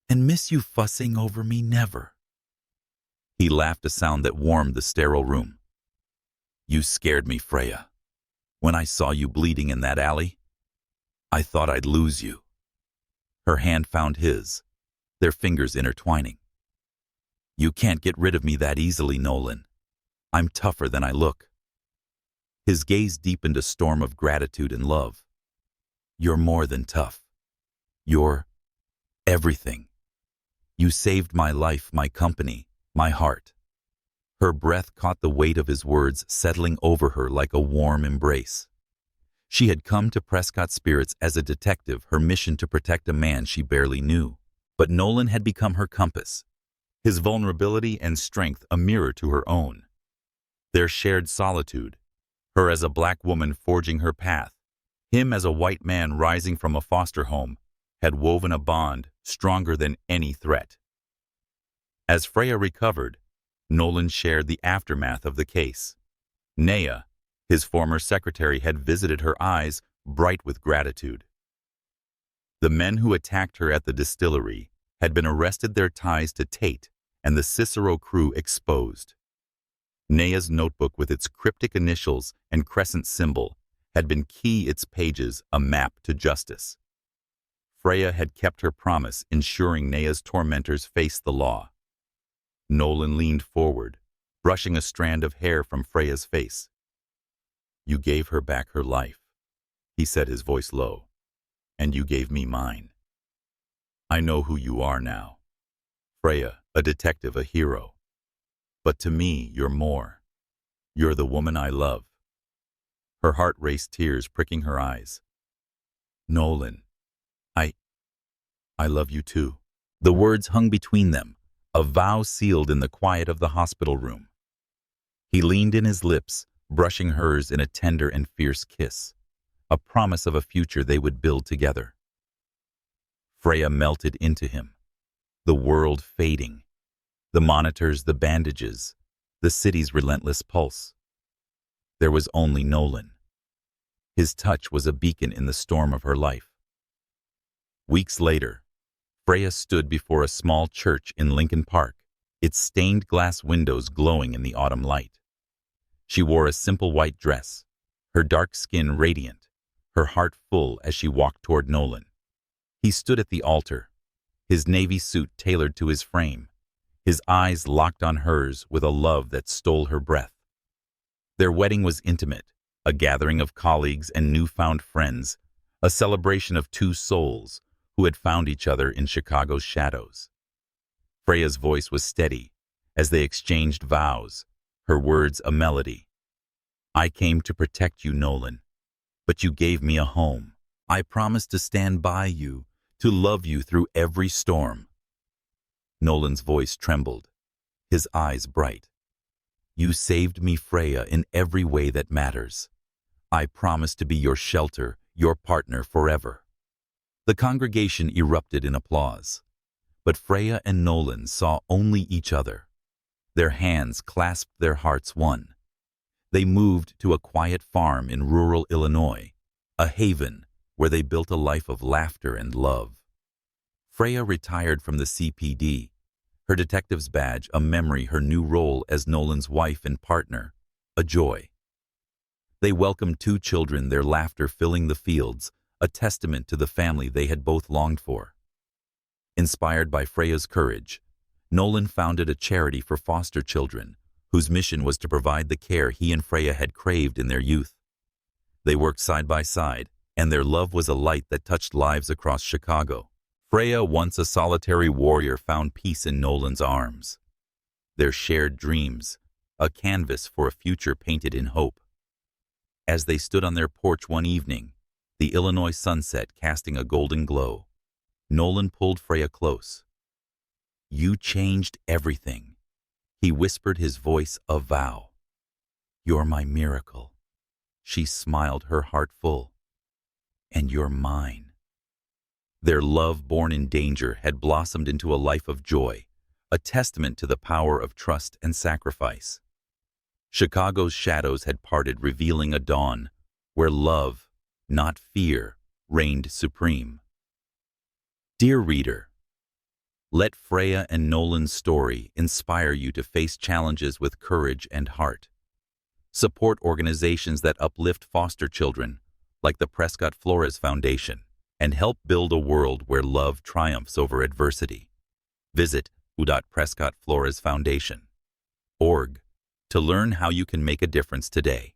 "And miss you fussing over me, never." He laughed, a sound that warmed the sterile room. "You scared me, Freya. When I saw you bleeding in that alley, I thought I'd lose you." Her hand found his, their fingers intertwining. "You can't get rid of me that easily, Nolan. I'm tougher than I look." His gaze deepened, a storm of gratitude and love. "You're more than tough. You're everything. You saved my life, my company, my heart." Her breath caught the weight of his words settling over her like a warm embrace. She had come to Prescott's spirits as a detective, her mission to protect a man she barely knew. But Nolan had become her compass, his vulnerability and strength a mirror to her own. Their shared solitude, her as a black woman forging her path, him as a white man rising from a foster home, had woven a bond stronger than any threat. As Freya recovered, Nolan shared the aftermath of the case. Naya, his former secretary, had visited her, eyes bright with gratitude. The men who attacked her at the distillery had been arrested, their ties to Tate and the Cicero crew exposed. Naya's notebook with its cryptic initials and crescent symbol had been key, its pages a map to justice. Freya had kept her promise, ensuring Naya's tormentors faced the law. Nolan leaned forward, brushing a strand of hair from Freya's face. "You gave her back her life," he said, his voice low, "and you gave me mine. I know who you are now. Freya, a detective, a hero. But to me, you're more. You're the woman I love." Her heart raced, tears pricking her eyes. "Nolan, I love you too." The words hung between them, a vow sealed in the quiet of the hospital room. He leaned in, his lips brushing hers in a tender and fierce kiss, a promise of a future they would build together. Freya melted into him, the world fading, the monitors, the bandages, the city's relentless pulse. There was only Nolan. His touch was a beacon in the storm of her life. Weeks later, Freya stood before a small church in Lincoln Park, its stained glass windows glowing in the autumn light. She wore a simple white dress, her dark skin radiant, her heart full as she walked toward Nolan. He stood at the altar, his navy suit tailored to his frame, his eyes locked on hers with a love that stole her breath. Their wedding was intimate, a gathering of colleagues and newfound friends, a celebration of two souls who had found each other in Chicago's shadows. Freya's voice was steady as they exchanged vows, her words a melody. I came to protect you, Nolan, but you gave me a home. I promised to stand by you, to love you through every storm. Nolan's voice trembled, his eyes bright. You saved me, Freya, in every way that matters. I promise to be your shelter, your partner forever. The congregation erupted in applause, but Freya and Nolan saw only each other. Their hands clasped, their hearts one. They moved to a quiet farm in rural Illinois, a haven where they built a life of laughter and love. Freya retired from the CPD, her detective's badge a memory, her new role as Nolan's wife and partner, a joy. They welcomed 2 children, their laughter filling the fields, a testament to the family they had both longed for. Inspired by Freya's courage, Nolan founded a charity for foster children, whose mission was to provide the care he and Freya had craved in their youth. They worked side by side, and their love was a light that touched lives across Chicago. Freya, once a solitary warrior, found peace in Nolan's arms. Their shared dreams, a canvas for a future painted in hope. As they stood on their porch one evening, the Illinois sunset casting a golden glow, Nolan pulled Freya close. You changed everything. He whispered, his voice a vow. You're my miracle. She smiled, her heart full. And you're mine. Their love, born in danger, had blossomed into a life of joy, a testament to the power of trust and sacrifice. Chicago's shadows had parted, revealing a dawn where love, not fear, reigned supreme. Dear reader, let Freya and Nolan's story inspire you to face challenges with courage and heart. Support organizations that uplift foster children, like the Prescott Flores Foundation, and help build a world where love triumphs over adversity. Visit www.prescottfloresfoundation.org to learn how you can make a difference today.